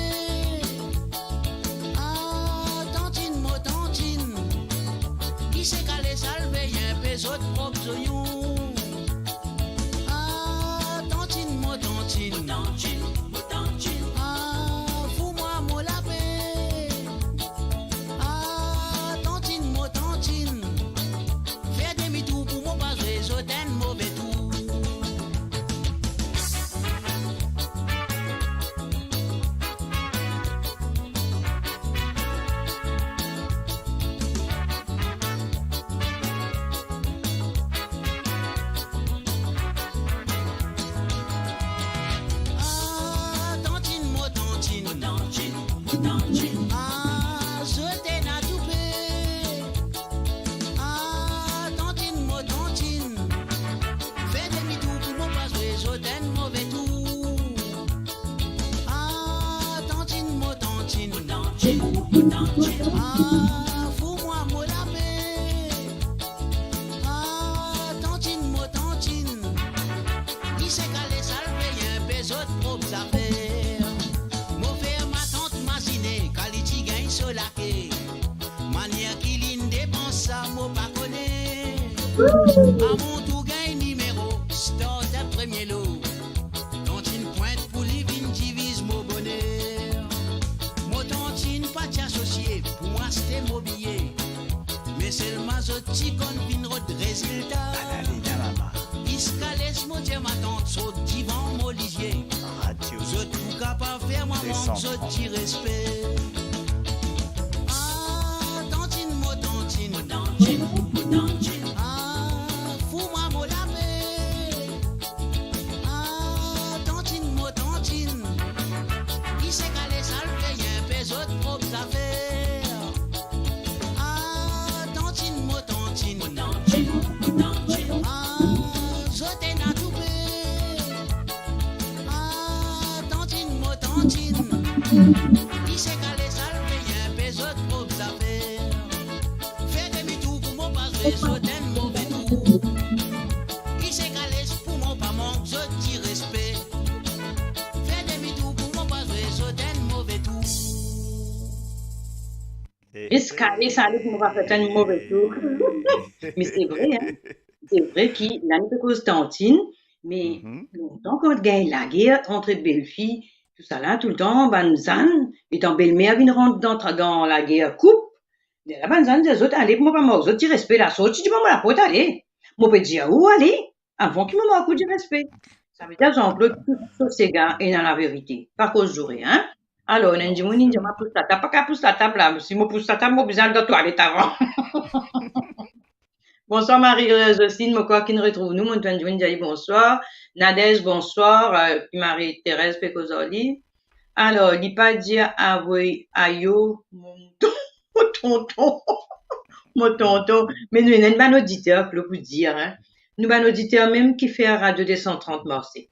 Ah, tantine. Qui s'est calé, salvé, un peu d'autres propres soyons. Ah, tantine. Ah, fous-moi mon lapin. Ah, tantine. Fais demi-tour pour mon pas jouer, je t'ai un mauvais tour. Ah, tantine. Ah, je t'ai na toupé. Ah, tantine. Ah, fous-moi mon lapin. Ah, tantine, mo tantine. Il s'est calé salvé, y'a un besoin de propres affaires. Mon frère, ma tante Mazine, qualité gagne sur la quai. Manière qu'il y dépense ça, moi pas connaît. À mon tout gagne numéro, start à premier lot. Tantine pointe pour les vignes divise mon bonheur. Mon tantine pas t'associer, pour moi c'était mon billet. Mais c'est le mazotti qu'on vient de résultat. Iscalès, mon dieu, ma tante, saute divan, mon lisier. Radio. Je tout capable de faire, moi, Descends. manque, je dis respect. Ah, tantine, mo tantine. Ah, fous-moi, mon lapin. Ah, tantine, mo tantine. Il s'est calé, salvé, y'a un peso de propres affaires. Ah, tantine, mo tantine. Ah, je t'ai na tout Ah, tantine, mo tantine. Il s'est calé, salvé, y'a un peso de propres affaires. Fais demi-tour pour mon pas réseau d'un mauvais tour. Il s'est calé pour mon pas manque, je dis respect. Fais demi-tour pour mon pas réseau d'un mauvais tour. Escalé, ça allait pour me faire un mauvais tour. Mais c'est vrai, hein. C'est vrai qu'il a une Constantine, mais Mhm. longtemps, quand il y a la guerre entre belles-filles, tout ça là, tout le temps, Banzan, étant belle-mère, vient rentre dans la guerre, coupe. La Banzan, des autres, allez, moi, pas moi, aux autres, du respect, la sorte, tu dis, moi, la porte, allez. Moi, peut dire, où aller? Avant qu'il me manque du respect. Ça veut dire, j'emploie tous ces gars, et dans la vérité. Par cause, j'aurais, hein. Alors, on a dit, Non, moi, c'est ninja, vrai. ma pousse la table, pas qu'à pousse la table là, si moi pousse la table, moi, besoin de toilette avant. Bonsoir Marie-Jocelyne, moi quoi qui nous retrouve nous, mon Twanjoun Diaye, bonsoir. Nadège, bonsoir. Puis Marie-Thérèse Pekozoli. Alors, il pas dire ah oui, ayo, mon tonton, mon tonton. Mais nous, il y a un auditeur, pour vous dire, hein. Nous, un auditeur même qui fait un radio 230 Marseille.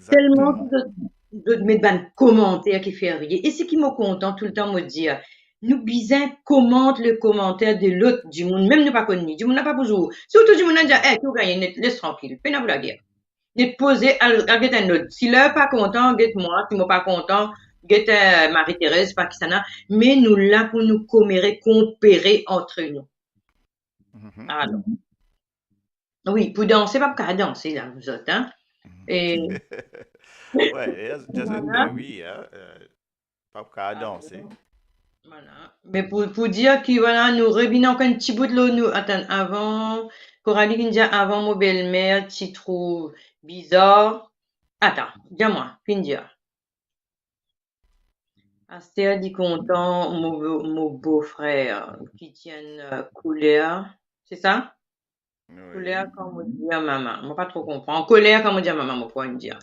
Tellement Exactement. de mettre un commentaire qui fait rire. Et c'est qui me content tout le temps me dire, nous bizarres commente le commentaire de l'autre du monde, même nous pas connu, du monde n'a pas besoin. Surtout du monde a dit, eh, tu gagnes, laisse tranquille, fais pas la guerre. Net poser à un autre. Si l'un pas content, get moi, si moi pas content, get Marie-Thérèse, Pakistana, mais nous là pour nous commérer, compérer entre nous. Mhm. Alors, oui, pour danser, pas pour danser, là, vous autres, hein. Et, Ouais, Jason, voilà. ben oui, hein, pas qu'à danser. Voilà. Mais pour dire que voilà, nous revenons encore un petit bout de l'eau, nous, attends, avant, Coralie qui nous dit avant mon belle-mère, tu trouves bizarre. Attends, dis-moi, puis dire. Astéa dit content, mon beau-frère, qui tient couleur. C'est ça? Couleur, Oui. comme on dit à maman. Moi, pas trop comprendre. En colère, comme on dit à maman, moi, quoi me dire.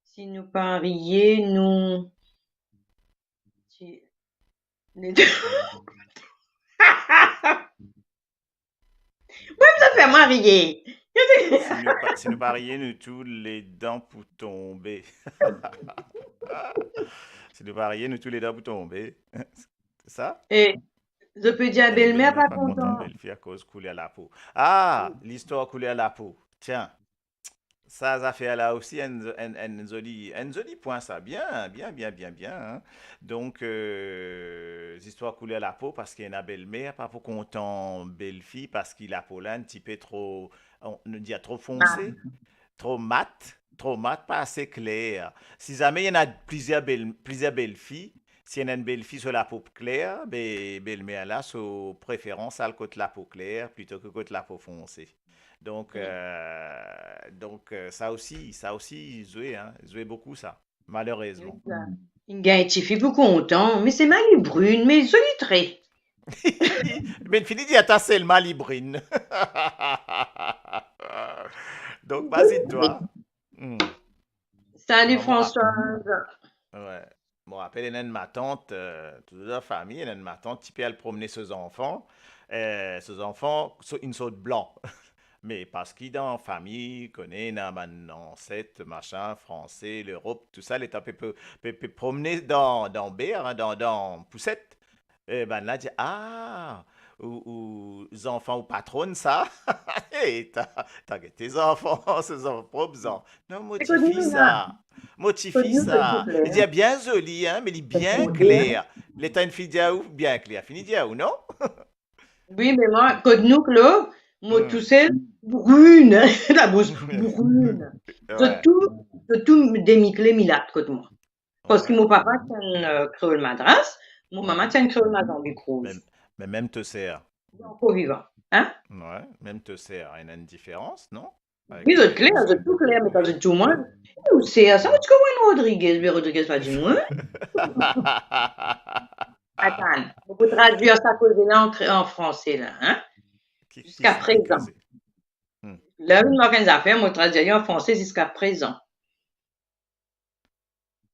Si nous parions, nous, tu- les deux. Ça fait marier. Si nous parions, nous tous les dents pour tomber. Si nous parions, nous tous les dents pour tomber. C'est ça? Et je peux dire à Elle belle-mère, belle-mère pas pas contente, content. belle-fille à cause couler à la peau. Ah, l'histoire couler à la peau. Tiens, ça fait là aussi un joli point, ça. Bien, bien, bien, bien, bien, hein. Donc, l'histoire couler à la peau parce qu'il y a une belle-mère, pas pour content belle-fille parce qu'il a peau là un petit peu trop, on nous dit trop Ah, foncé, trop mat, pas assez clair. Si jamais il y en a plusieurs belles-filles, si il y en a une belle-fille sur la peau claire, ben, belle-mère là, sur préférence, à le côté la peau claire plutôt que côté la peau foncée. Donc, ça aussi, joué, hein, joué beaucoup ça, malheureusement. une gaitifie pour content, mais c'est mal brune, mais joli trait. Ben, fini dit, attends, c'est le malibrine. Donc, vas-y, toi. Hmm. Salut Moi, Françoise. ouais. Bon, après, il y a ma tante, toute la famille, il y a ma tante, qui peut aller promener ses enfants. Ils sont blancs. Mais parce qu'il dans la famille, connaît un ancêtre, machin, français, l'Europe, tout ça, l'état peut promener dans Béar, hein, dans Poussette. Et ben là, dit, ah, ou les enfants ou patronne, ça. Et t'as que tes enfants, ce sont propres enfants. Non, modifie Écoute-nous là, ça. Modifie écoute-nous s'il vous ça. Il plaît. dit, ah, bien joli, hein, mais il est C'est bien pour dire. clair. L'état une fille dit, ah, ou bien clair. Fini dit, ah, ou non? Oui, mais moi, écoute-nous là, moi tout Hmm. seul, brune, la bouche brune. Ouais, Je tout démiclé milate, écoute moi. Parce que ouais. mon papa tient une créole madras, mon maman Mhm. tient une créole mazambique Mais, rouge. mais même te sert. Il est encore vivant. Hein? Ouais, même te sert. Il y a une différence, non? Oui, Avec c'est clair, les c'est autres. tout clair, mais quand je Oui, dis moi, oui. où c'est ça? Tu connais Rodriguez, mais Rodriguez pas dit moi. Attends, on peut traduire ça cause-là en français, là, hein? Jusqu'à Qui présent. causait? Hmm, Là, une marque affaires, moi, traduire en français jusqu'à présent.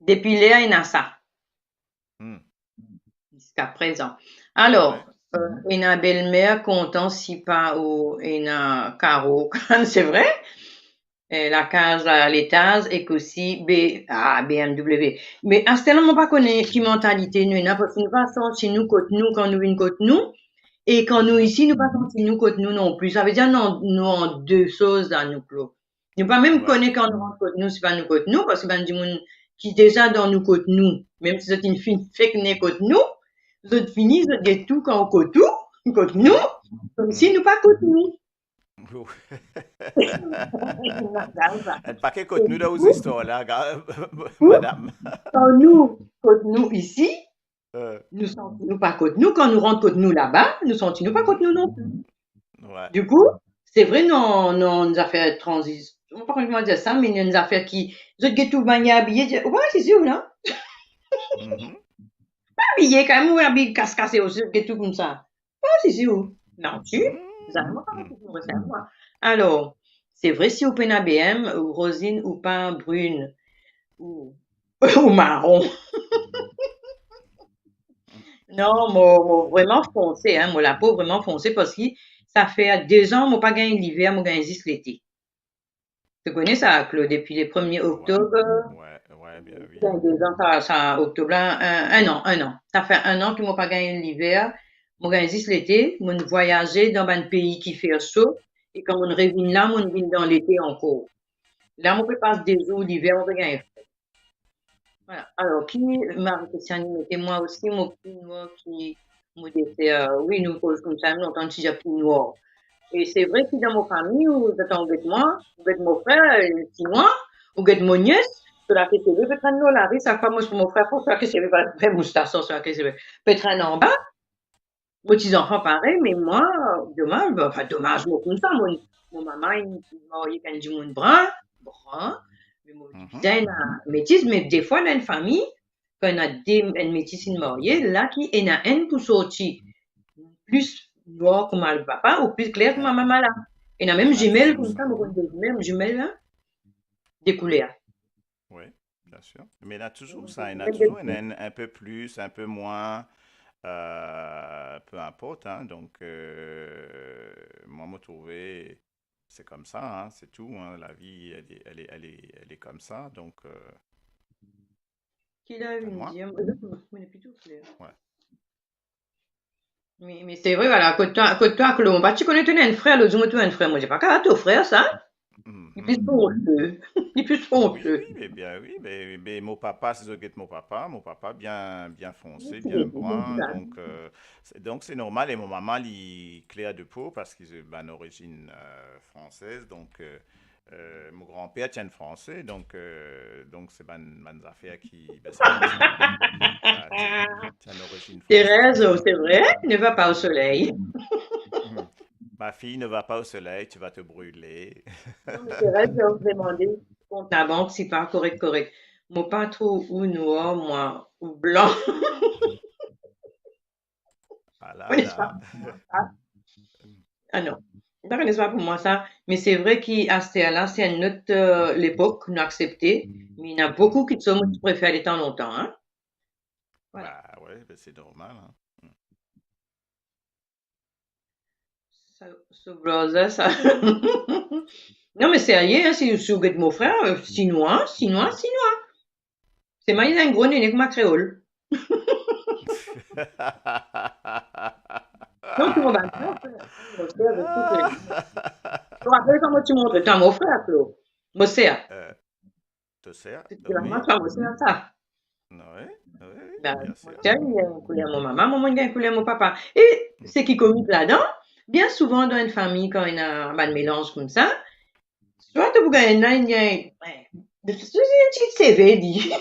Depuis là, il y a ça. hmm. Jusqu'à présent. Ouais. Alors, il y a belle-mère content si pas ou il y a Caro, c'est vrai? Et la case à l'étage et qu'aussi BMW. Mais à ce moment pas connaît qui mentalité nous, parce que nous pas senti nous côté nous quand nous venons côté nous, et quand nous Mhm. ici, nous pas senti nous côté nous non plus. Ça veut dire nous en deux choses dans nous clos. Nous pas même Ouais. connaître quand nous rentre côté nous, c'est pas nous côté nous, parce que ben du monde qui déjà dans nous côté nous, même si c'est une fille fait que n'est côté nous, vous autres fini, vous autres tout quand côté nous, Mhm. comme si Mhm. nous pas côté nous. Un paquet contenu dans aux histoires là, Ou, madame. quand nous ici, Euh, nous sentons pas contre nous. Quand nous rentrons contre nous là-bas, nous sentons pas contre mhm. nous non plus. Ouais. Du coup, c'est vrai, non, nous affaires transition. Je ne sais pas comment dire ça, mais il y a des affaires qui, je get tout bien habillé, ouais, c'est sûr, là. Mhm. Habillé quand même, ou habillé casse-cassé aussi, get tout comme ça. Ouais, c'est sûr. Non, tu, ça, moi, pas Mhm. tout ça, moi. Alors, c'est vrai, si vous prenez un BM, ou rosine, ou pas brune, ou, ou marron. Non, moi, vraiment foncé, hein, moi, la peau vraiment foncée parce que ça fait 2 ans, moi, pas gagné l'hiver, moi, gagné juste l'été. Tu connais ça, Claude, depuis le 1er Ouais. octobre, Ouais, ouais, bien oui. gagné 2 ans, octobre, là, un an. Ça fait un an que moi, pas gagné l'hiver, moi, gagné juste l'été, moi, voyager dans un pays qui fait chaud, et quand on revient là, moi, on vient dans l'été encore. Là, moi, on peut passer des jours l'hiver, on peut gagner. Voilà. Alors, qui, Marie-Christiane, mettez-moi aussi mon petit noir qui, moi, oui, nous, comme ça, nous, entend si j'ai petit noir. Et c'est vrai que dans mon famille, vous êtes en moi, vous êtes mon frère, petit noir, vous êtes mon nièce, sur la question, peut être un la rue, ça fait moi, c'est mon frère, pour faire que c'est pas fait moustache, sur la question, peut-être un en bas, vos petits enfants pareil, mais moi, dommage, enfin, dommage, moi, comme ça, mon maman, il m'a envoyé quand du monde brun, mais mon Mhm. bien, métisse, mais des fois, dans une famille, quand on a une métisse une mariée, là, qui est a une pour sortir plus noir que le papa, ou plus clair que ma Il maman là. Et a y même en a jumelles toujours comme ça. ça, même jumelles là, des Oui, couleurs. oui, bien sûr. Mais il y en a toujours ça. Il y en a Même des toujours couleurs. un peu plus, un peu moins. Peu importe, hein, donc moi me trouver c'est comme ça, hein, c'est tout, hein, la vie elle est comme ça, donc Qu'il a ben une moi, dire, on est plutôt clair. ouais. Mais c'est vrai, voilà, côté toi, Claude, bah, tu connais, tu as un frère, l'autre jour, tu as un frère, moi, j'ai pas qu'à ton frère, ça. Il est plus Mhm. honteux. Il est plus Oui, honteux. oui, mais bien oui, mais mon papa, c'est ce que mon papa bien foncé, bien brun, donc c'est normal, et mon maman, il clair de peau parce qu'il est ben, d'origine française, donc mon grand-père tient français, donc c'est ben affaire qui, ben, c'est comme ça, hein. T'as une origine française, Thérèse, oh, donc c'est vrai, ne va pas au soleil. ma fille ne va pas au soleil, tu vas te brûler. Non, mais Thérèse, je vais vous demander, compte la banque, si pas correct, correct. Moi, pas trop ou noir, moi, ou blanc. Ah Moi, là n'est-ce pas là. pour moi, ça? Ah non. D'accord, n'est-ce pas pour moi ça? Mais c'est vrai qu'à ce là c'est une autre l'époque, nous accepté. Mais il y en a beaucoup qui sont, qui préfèrent les temps longtemps, hein? Voilà. Bah ouais, ben c'est normal, hein. Ce brother, ça. Non, mais sérieux, hein, si vous êtes mon frère, chinois. C'est moi, il a un gros nez comme ma créole. Non, tu m'en vas pas, mon frère, avec tout, je me rappelle comment tu montres, t'as mon frère, Claude. Mon frère. Euh, te sers? C'est la Oui, maman, tu as mon frère, ça. oui, oui, Ben, bien mon sûr. frère, il a un couleur à mon maman, il a un couleur à mon papa. Et c'est qui comique là-dedans, bien souvent dans une famille, quand il y a un mélange comme ça, soit tu peux gagner, il y a un petit CV, dit.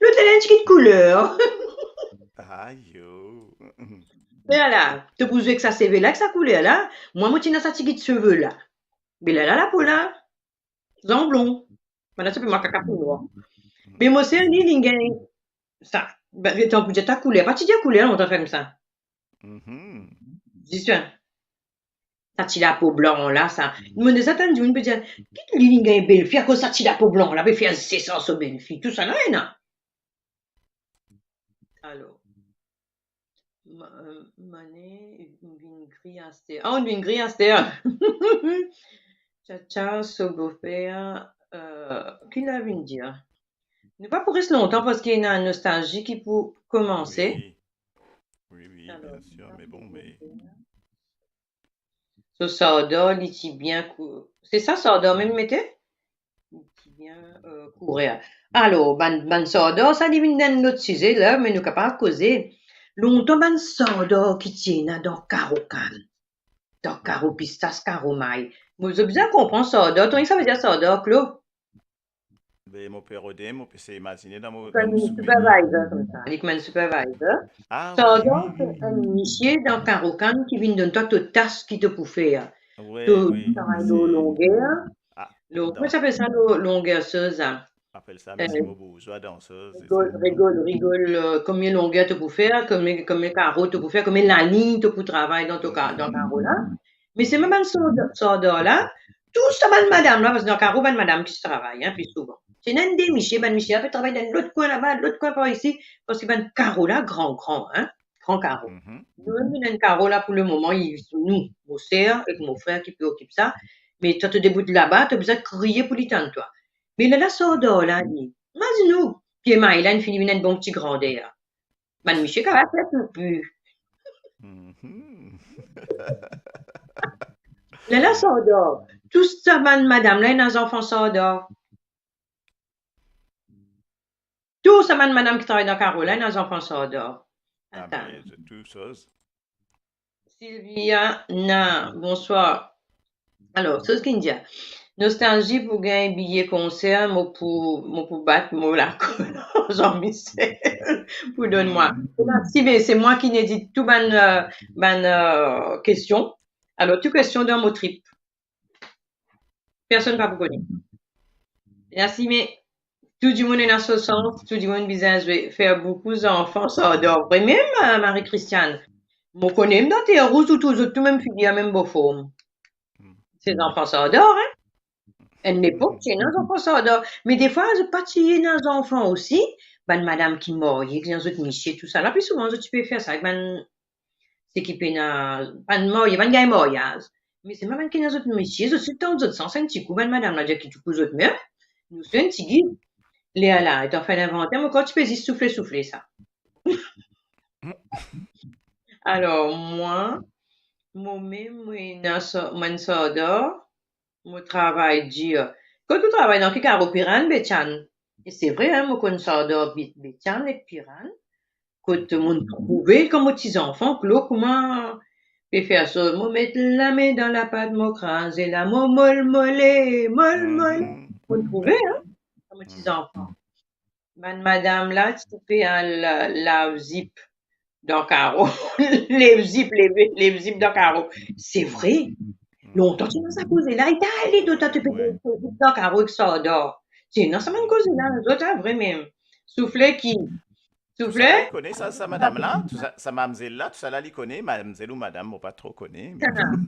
L'autre, il a une petite couleur. Aïe, yo. Voilà, te pose avec sa CV là, que sa couleur là. Moi, je sa petite cheveux là. Mais là, pour là, blond. Maintenant, tu peux marquer pour noir. Mais moi, c'est un ligne, ça. Ben, t'en peux dire ta couleur. Pas tu dis couleur, on t'a fait comme ça. Mhm. Dis tu ça tire la peau blanc là, ça. Nous, on attend, on peut dire, qui ligne est belle fille, à cause ça tire la peau blanc là, peut faire c'est ça, ce belle fille. Tout ça, là, non. Alors. Mané, une grille à terre. Oh, une grille à terre. Ciao, Sobofea. Qui l'a vu dire? Ne pas pour rester longtemps parce qu'il y a une nostalgie qui peut commencer. Oui, oui, Alors, bien sûr, mais bon, mais... ce sordor, il dit bien c'est ça, sordor, même mettez? Il dit bien courir. Alors, ban sordor, ça divine dans notre sujet là, mais nous capables de causer. Longtemps, ban sordor qui tient dans Carocan. Dans Caro Pistas, Caro Maille. Vous avez bien compris sordor. Toi, ça veut dire sordor, Claude? Mais mon père Odin, mon s'est imaginé dans Comme mon un souvenir. supervisor, comme ça. Il est comme un supervisor. Ah oui, oui, Sordor, oui, c'est un oui. initié dans Carocan qui vient de toi, toute tâche qui te peut faire. Tu Oui, oui, travailles de c'est... longueur. Ah, Comment dans... ça s'appelle ça, longueur, ça? On appelle ça Euh, Missimo Bourgeois danseuse, c'est ça? rigole, combien de longueur tu peux faire, combien de carreaux tu peux faire, combien de ligne tu peux travailler dans ton dans Mhm, carreau là. Mais c'est même mhm, un sordor là, tout ça, ben madame là, parce que dans carreau, ben madame qui se travaille, hein, plus souvent. C'est un des Michel, ben Michel, elle peut travailler dans l'autre coin là-bas, l'autre coin par ici, parce que ben carreau là, grand, hein, grand carreau. mhm. Nous, même un carreau là, pour le moment, il nous, mon frère et mon frère qui peut occuper ça. Mais toi, tu te déboutes là-bas, tu as besoin de crier pour l'entendre, toi. Mais là, la sordor là, dit, imagine-nous, puis Maïla, une fille, une bon petit grandeur. Ben Michel, qu'elle va faire tout plus. Mhm. Là, la sordor. Tout ça, ben madame, là, il y a des enfants sordor. Tout ça, ben madame qui travaille dans Caroline, les enfants sordor. Ah Attends. ben, c'est tout chose. Sylvia, na, bonsoir. Alors, c'est ce qu'il dit. Nostalgie pour gagner un billet concert, moi pour battre, moi la Jean-Michel, pour donne-moi. Si, mais c'est moi qui n'ai dit tout question. Alors, toute question dans mon trip. Personne ne va vous connaître. Merci, mais tout du monde est dans ce sens, tout du monde visage faire beaucoup d'enfants, ça adore. Et même, Marie-Christiane, moi connais même dans tes rouges ou tout même fille, même beau forme. Mhm. Ces enfants, ça adore, hein? À une époque, c'est nos enfants, ça adore. Mais des fois, je pas tirer nos enfants aussi. Ben, madame qui mort, il y a des autres michés, tout ça. Là, plus souvent, tu peux faire ça. Ben, c'est qui peut na, ben, mort, il y a ben, gars mariage. Mais c'est même qui n'a autres michés, je suis dans d'autres sens, un petit coup, ben, madame, là, qui tu couses autres même. Nous, c'est un petit guide. Léa, là, est en train d'inventer, mais quand tu peux juste souffler, ça. Alors, moi, moi-même, moi, ça, mon travail dur. Quand tu travailles dans quelque part au Piran, Betchan, et c'est vrai, hein, moi, quand ça dort, Betchan et Piran, quand Mhm. mon trouvé comme aux petits enfants, que l'eau, comment, peut faire ça, moi, mettre la main dans la pâte, moi, craser la, moi, molle, Mhm. on trouvé, Ben hein, oui. comme aux petits Mhm. enfants. Madame, là, tu fais un zip dans carreau, les zip dans carreau. C'est vrai. Longtemps, Mhm. tu m'as posé là, il t'a allé d'autant te Ouais, payer ouais. dans carreau que ça dort. C'est non, ça m'a Mhm. causé là, les autres, hein, vrai même. Soufflet qui? Tout ça là, il Soufflet? connaît ça, ça madame là, tout ça, ça mademoiselle là, tout ça là, il connaît, mademoiselle ou madame, moi pas trop connaît, mais bon.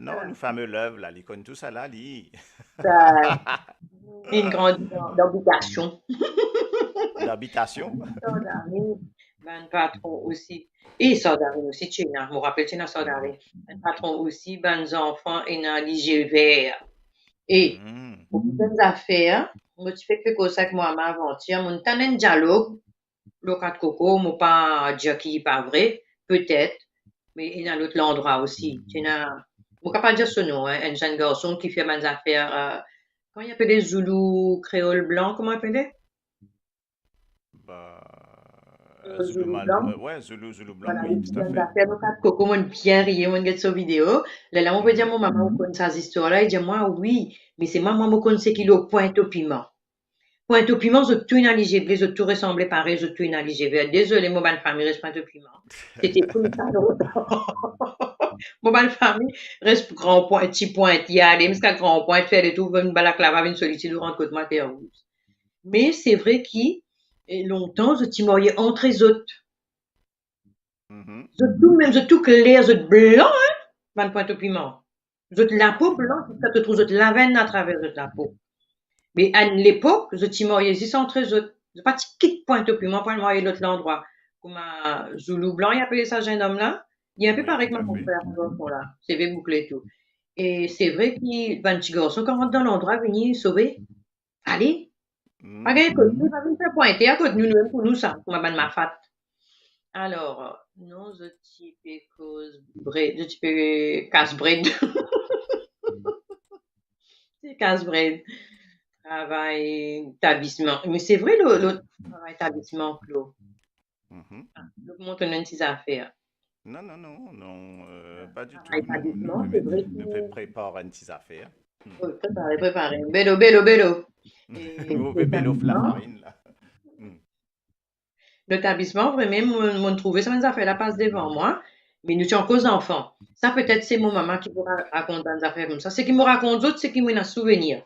Non, nous fameux l'œuvre là, il connaît tout ça là, lui. Ça, une grande d'habitation. D'habitation. Ben patron aussi. Et Sodari aussi, Tina. Je me rappelle, Tina Mhm. Sodari. Ben patron aussi, ben enfants, et dans l'IG vert. Et, Mhm. pour certaines affaires, moi, tu fais que ça avec moi, ma avant-hier, mon t'en un dialogue, le cas de coco, moi pas dire qui est pas vrai, peut-être, mais il y a l'autre endroit aussi. Tu n'as, moi, pas dire ce nom, hein, un jeune garçon qui fait mes affaires, comment il appelle les Zoulous créoles blancs, comment il appelle? Bah, Zulu Zoulou mal, blanc. ouais, Zulu blanc, Voilà, les oui, petits tout à bonnes fait. affaires, donc, coco, mon bien rié, mon get sur vidéo. Là, on peut dire, Mhm. mon maman, on connaît ces histoires-là. Il dit, moi, oui, mais c'est moi, on connaît ce qu'il a pointe au piment. Pointe au piment, je tout une alligé, les autres tout ressemblaient pareil, je tout une alligé. Désolé, mon bonne famille, reste pointe au piment. C'était comme ça, longtemps. Mon bonne famille, reste grand point, petit point, y aller, mais c'est grand point, faire et tout, une balaclava, une solitude, rentre côté moi, terre rouge. Mais c'est vrai qu'il, longtemps, je timoyais entre les autres. Mhm. Je tout, même, je tout clair, je blanc, van pointe au piment. Zut la peau blanche, ça te trouve zut la veine à travers zut la peau. Mais à l'époque, je t'y moyais ici entre zut. Je pas quitte pointe au piment pour le moyer l'autre l'endroit. Comme un Zoulou blanc, il appelait ça jeune homme là. Il est un peu Oui, pareil tout que à mon fait. père, mon garçon là. C'est vrai bouclé et tout. Et c'est vrai qu'il va un petit garçon quand on rentre dans l'endroit, venir sauver. Allez, pas Mhm. gagner côté, pas venir faire pointer à côté de nous, nous, pour nous ça, pour ma bonne ma fat. Alors, non, je t'y fais cause, je t'y fais casse-bread. C'est casse-bread. Travail établissement. Mais c'est vrai, le travail établissement, Claude. Mhm. Donc, montre une petite affaire. Non, non, non, non, pas du Travail tout. Nous établissement, pouvons c'est vrai nous que. préparer une petite affaire. Oui, préparé, préparé. Bello, bello, bello. Et Vous pouvez bello la l'établissement, farine, là. Mhm. l'établissement, vraiment, mon trouvé, ça, mes affaires là passe devant moi. Mais nous sommes cause d'enfants. Ça, peut-être, c'est mon maman qui vous raconte des affaires comme ça. Ce qui me raconte d'autres, c'est qui m'en a souvenir.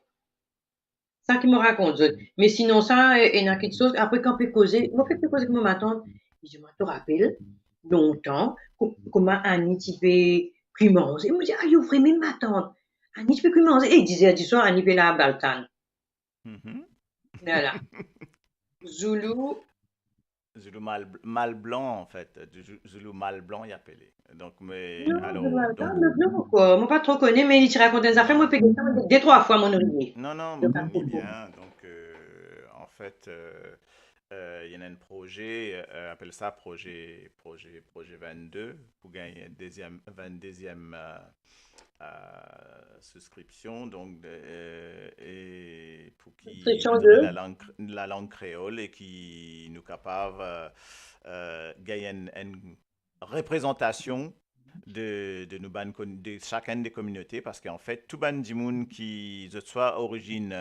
Ça qui me raconte d'autres. Mais sinon, ça, il y a quelque chose. Après, quand on peut causer, moi, fait causer avec ma tante. Je me rappelle, longtemps, comment Annie, tu peux plus manger. Il me dit, ah, you vraiment ma tante. Annie, tu peux plus manger. Et il disait, du soir, Annie peut la balkan. Mhm. Voilà. Zulu, Zulu mal blanc, en fait. Zulu mal blanc, il appelé. Donc, mais, non, je alors, balkan, donc, non, quoi. Moi, pas trop connu, mais il te raconte des affaires. Moi, je peux dire ça, deux, trois fois, mon oreiller. non, non, De me quand connais c'est beau. bien. Donc, en fait, il y en a un projet, appelle ça projet 22, pour gagner une deuxième, 22e souscription, donc, et pour qui Instruction nous donner de. la langue créole et qui nous capable gagner une représentation de nous de chacune des communautés parce qu'en fait tout ban du monde qui soit origine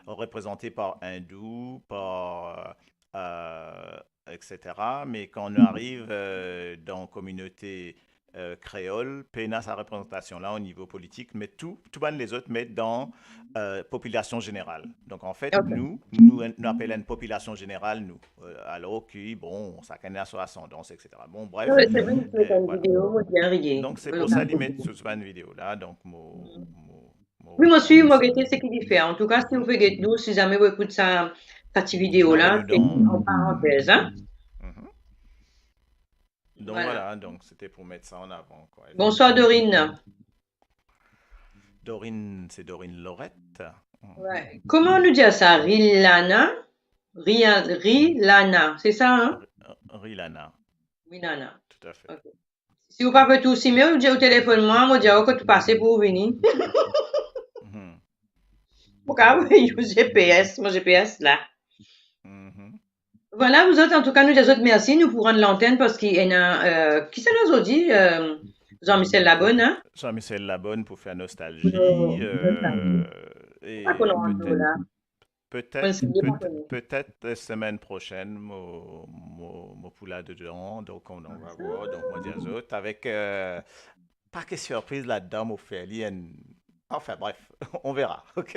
représentée par hindou par etc. Mais quand on arrive dans la communauté créole, PENA sa représentation là au niveau politique, mais tout ban les autres mettent dans population générale. Donc en fait, Ok. nous appelons une population générale, nous. Alors que, bon, ça connaît son ascendance, etc. Bon, Non, bref, mais c'est vrai que tu fais une voilà. vidéo, moi, bien rié. Donc c'est pour ça qu'ils mettent sur une vidéo là. Donc, Oui, moi aussi, moi, remise. regardez ce qu'il fait. En tout cas, si vous Mhm. faites nous, si jamais vous écoutez ça, cette petite Non, mais vidéo-là, nous c'est dans. en parenthèse, hein. Mhm. Donc Voilà. voilà, donc c'était pour mettre ça en avant, quoi, Bonsoir, effectivement. Dorine. Dorine, c'est Dorine Laurette. Mhm. Ouais. Comment nous dire ça? Rilana? Rilana, c'est ça, hein? Rilana, Rilana. tout à fait. Ok. Si vous ne pouvez pas tout signer, vous dites au téléphone, moi, vous dites que tout passez pour venir. Mhm. Pourquoi? Oui, le GPS, mon GPS là. Mhm. Voilà, vous autres, en tout cas, nous, des autres, merci. Nous pourrons rendre l'antenne parce qu'il y en a, qui ça nous a dit? Jean-Michel Labonne, hein? Jean-Michel Labonne pour faire nostalgie. Pour nous, ça. Pas qu'on Et rentre là. On s'y est pas connu. peut-être la semaine prochaine, mon poula dedans. Donc, on va voir. Donc, moi, dis aux autres. Avec pas que surprise là-dedans, mon fait. Enfin, bref, on verra. OK?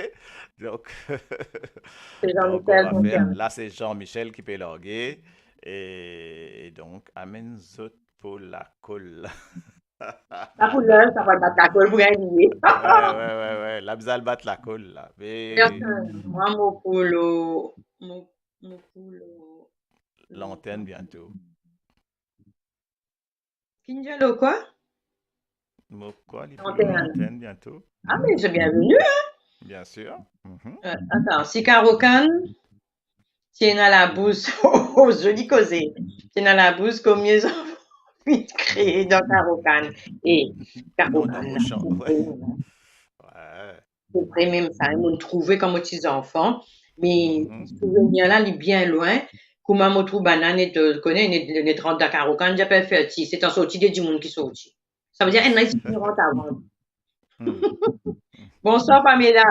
Donc, C'est donc, on Jean-Michel va faire. Mondial. Là, c'est Jean-Michel qui peut loguer. Et donc, amène zot pour la colle. La couleur, ça va battre la colle pour gagner. Ouais. L'Abzal bat la colle, là. Merci. Mais Moi, mon poule, mon poule, l'antenne bientôt. Kinjalo quoi? Quoi, il faut Antenne. l'antenne bientôt. Ah, mais c'est bienvenu. Bien sûr. Mhm. Attends, si Carocan, tiens à la bouche, oh, joli causé. Tiens à la bouche comme mieux envie de créer dans Carocan. Et Non, dans Carocan, vos champs. Ouais. Ouais. c'est vrai même ça, ils m'ont trouvé comme petits enfants. Mais Mhm. ce souvenir là, il est bien loin. Comment mon trou banane, et te connais, il est rentré dans Carocan, j'ai pas fait ça. C'est en sorti du monde qui sorti. Ça veut dire, elle n'a pas avant. Hmm. Bonsoir Pamela.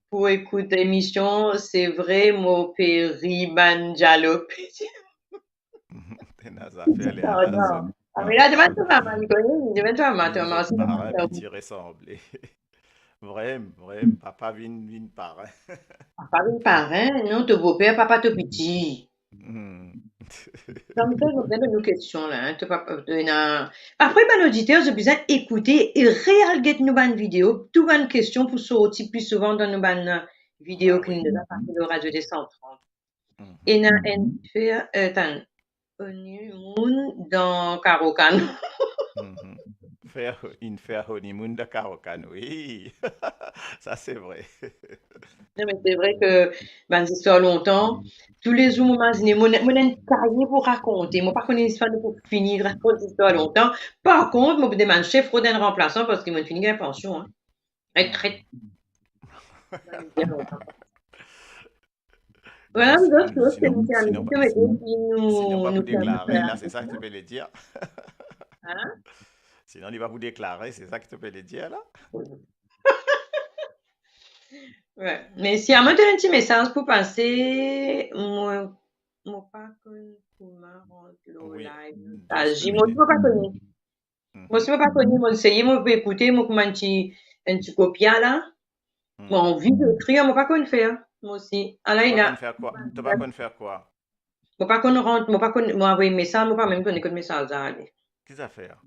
Pour écouter l'émission, c'est vrai, mon péri banjalo. T'es nas affaires, les Pardon. Amazon. Pamela, demande-toi maman, il connaît, demande-toi maman, Vin toi, nous maman, autres c'est parrains, maman. puis t'y ressembler. Vraiment, vraiment. Papa vin parrain. Papa, le parrain, non, ton beau-père, papa, ton petit. Hmm. Donc, ça, je vous donne une question, là, hein, ton papa, après, ben, l'auditeur, j'ai besoin d'écouter et réaliser nos bonnes vidéos, toutes bonnes questions pour sortir plus souvent dans nos bonnes vidéos Ah qui oui. nous a parlé de Radio des 130. Et Mhm. na, fait, attends, honeymoon dans Carocan. Mhm. Faire honeymoon de Carocan, oui. Ça, c'est vrai. Non, mais c'est vrai que, ben, c'est ça longtemps. Tous les jours, moi, imagine, mon une cahier pour raconter. Moi, pas connais l'histoire pour finir, raconter l'histoire longtemps. Par contre, moi, demander chef, faut d'un remplaçant parce qu'ils m'ont fini la pension, hein. Retraite, Mhm. bien longtemps. Bon, Voilà, nous autres choses, c'est sinon, nous qui avons dit que maintenant, qui sinon, pas nous vous permettent déclarer, faire. là, c'est ça que tu peux le dire. Hein? Sinon, il va vous déclarer, c'est ça que tu peux le dire, là. Ouais. Mais si à moi donner un petit message pour passer, moi pas connu comment rendre le Oui, live just a nostalgie. Moi, je minute. ne pas connu. Moi, Mhm. je ne pas connu. Moi, essayer, moi, je peux écouter, moi, comme un petit copia, là. Moi, Mhm. envie d'écrire, moi, pas connu faire. Moi aussi. Alors, T'as il pas y qu'on a, faire quoi? T'as pas qu'on faire quoi? moi, pas connu rentre, moi, pas connu, moi, envoyer un message, moi, pas même connu que le message, ça, allez. Qu'est-ce à faire?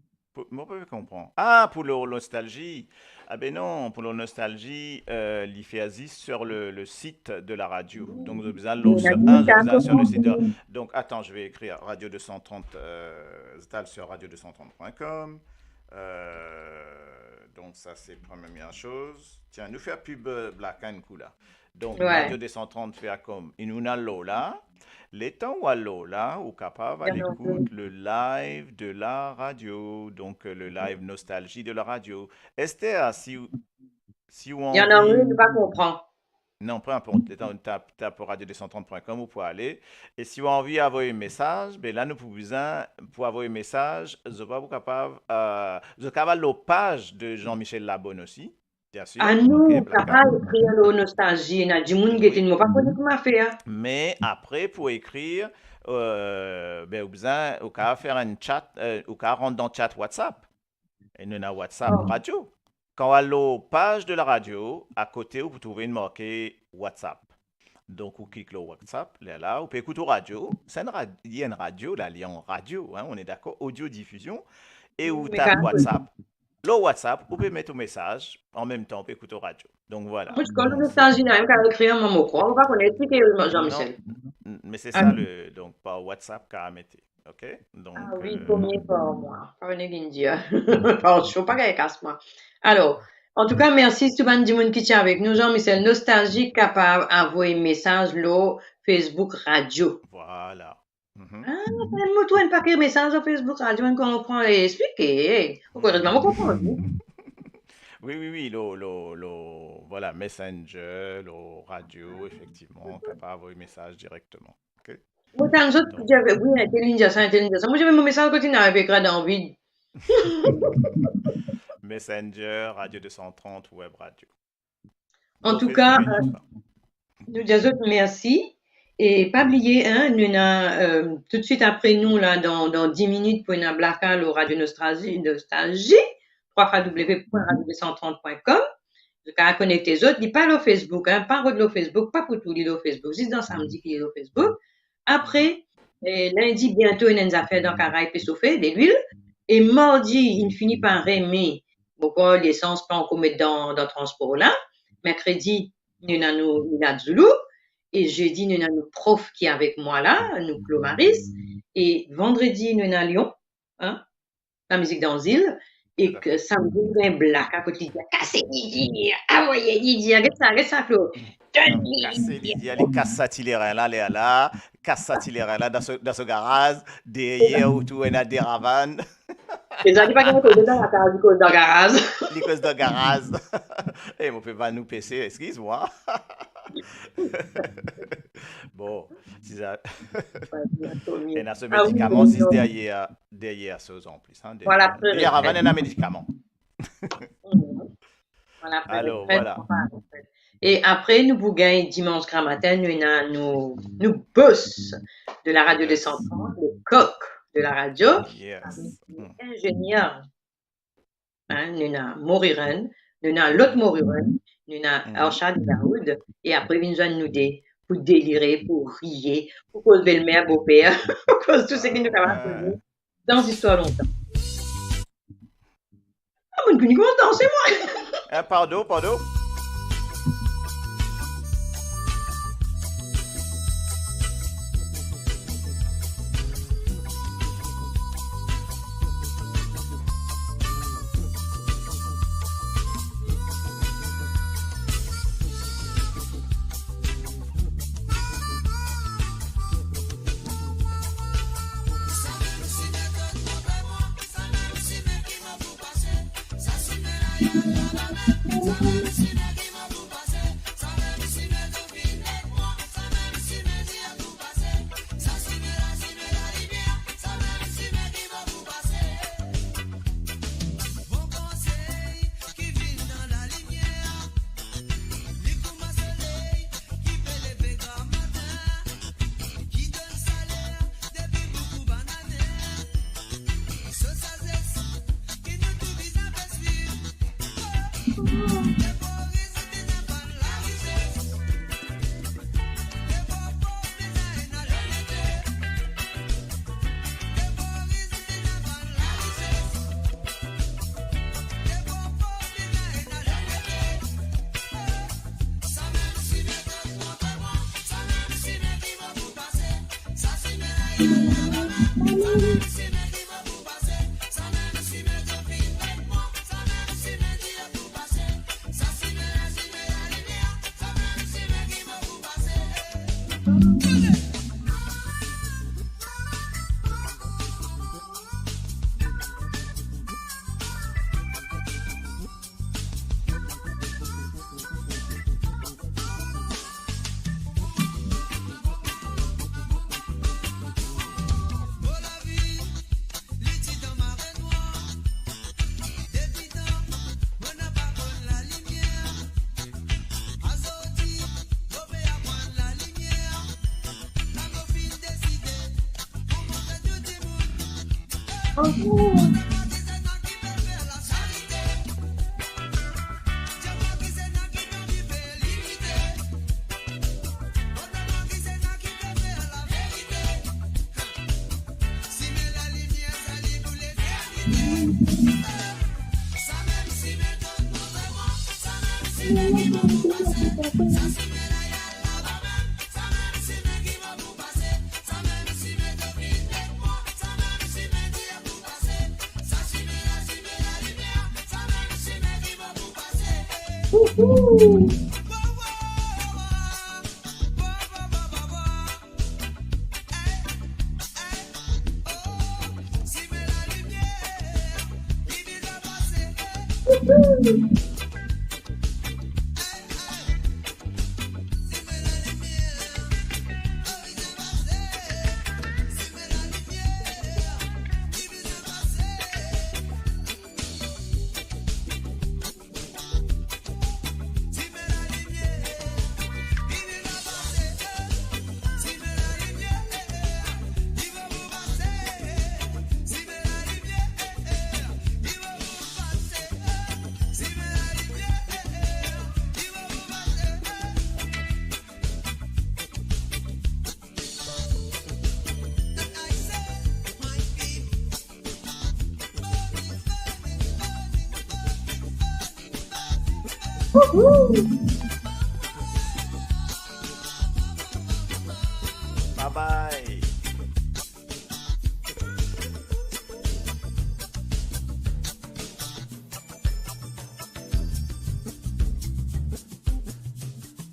Moi, je comprendre. Ah, pour la nostalgie. Ah ben non, pour la nostalgie, l'y fait Aziz sur le site de la radio. Donc, vous avez besoin Mais la sur vie, un, vous c'est avez un besoin peu sur le site de... mon- Donc, attends, je vais écrire Radio 230, Zal sur radio230.com. Donc, ça, c'est la première chose. Tiens, nous faire pub Black and Kula. Donc, Ouais, Radio 230 fait comme Inuna Lola. Les temps où à Lola, ou capable à il y en a un peu. l'écoute le live de la radio, donc le live nostalgie de la radio. Esther, si vous Il y en a un, envie, ne pas comprendre. non, peu importe, les temps, tape radio230.com ou pour aller. Et si vous envie envoyer un message, ben là, nous pouvons, pour envoyer un message, je vais vous capable, je capable la page de Jean-Michel Labonne aussi, bien À sûr, ok, nous, Black papa, écrire le nostalgie, il y a du monde qui était, oui. moi, pas connu comment faire. Mais après, pour écrire, ben, vous besoin, vous pouvez faire un chat, vous pouvez rentrer dans le chat WhatsApp. Et nous avons WhatsApp Oh. radio. Quand on a la page de la radio, à côté, vous trouvez une marquée WhatsApp. Donc, vous cliquez le WhatsApp, là, vous pouvez écouter radio. Il y a une radio, là, il y a une radio, hein, on est d'accord, audio diffusion. Et vous Mais quand tapez même, WhatsApp. Le WhatsApp, vous pouvez mettre un message, en même temps, vous pouvez écouter radio. Donc, voilà. moi, je connais le Donc, nostalgie, même quand écrire un mot, quoi. On va pas connaître, expliquer non, Jean-Michel. mais c'est Ah, ça le donc par WhatsApp qu'à mettre. OK? ah Donc oui, premier pour moi. Pas une India. Oh, je ne pas qu'elle casse moi. Alors, en tout cas, merci tout le monde qui tient avec nous. Jean-Michel, nostalgique, capable d'envoyer un message là, Facebook Radio. voilà. Mhm. Ah, moi, toi, un paquet de messages sur Facebook Radio, on comprend et expliquer. Heureusement, on comprend. Oui, oui, oui, voilà, Messenger, le radio, effectivement, capable d'envoyer message directement. OK? Autant de autres, Donc, j'avais, oui, intelligence, intelligence. Moi, j'avais mon message continue avec Radio vide. Messenger, Radio 230, Web Radio. En Bon, tout cas, Facebook, il y a tout ça. nous disons merci. Et pas oublier, hein, nous tout de suite après nous, là, dans 10 minutes, pour une blackout au Radio Nostalgie, Mhm. www.radio230.com. Vous pouvez connecter les autres, il pas au Facebook, hein, pas au Facebook, pas pour tout, il est au Facebook, juste dans samedi qu'il est au Facebook. Mhm. Après, lundi, bientôt, il y a une affaire dans Caraïbes et Sofé, de l'huile. Et mardi, il finit par aimer, pourquoi l'essence pas encore mettre dans le transport là. Mercredi, nous avons Zulu. Et jeudi, nous avons nos prof qui est avec moi là, nous, Clomaris. Et vendredi, nous avons Lyon. Hein? la musique dans l'île, et Tout à que fait. ça me dit un black à côté, il dit, cassez Didier, ah ouais, Didier, regarde ça, Claude. Casser les dialogues, les casser les reins là, les là, casser les reins là dans ce garage, derrière ou tout, on a des ravanes, Et ça dit pas qu'il y a dans la case, dans le garage. les causes de garage. Et mon peut pas nous PC, excuse-moi. Bon, c'est ça. Et dans ce Ah oui, médicament, c'est derrière ce en plus. Hein, voilà, derrière avant, il y a un médicament. Voilà, Alors, voilà. et après, nous bougain dimanche grand matin, nous boss de la radio des Yes. 130, le coq de la radio, Yes. ingénieur. Hein, nous avons Moriren, nous avons l'autre Moriren, nous avons Arshad Daoud, et après, nous avons nous des pour délirer, pour rire, pour cause belle-mère, beau-père, pour cause tout ce qui nous a dans l'histoire longtemps. Ah, mon cunico, c'est moi! Pardon, pardon. Woohoo!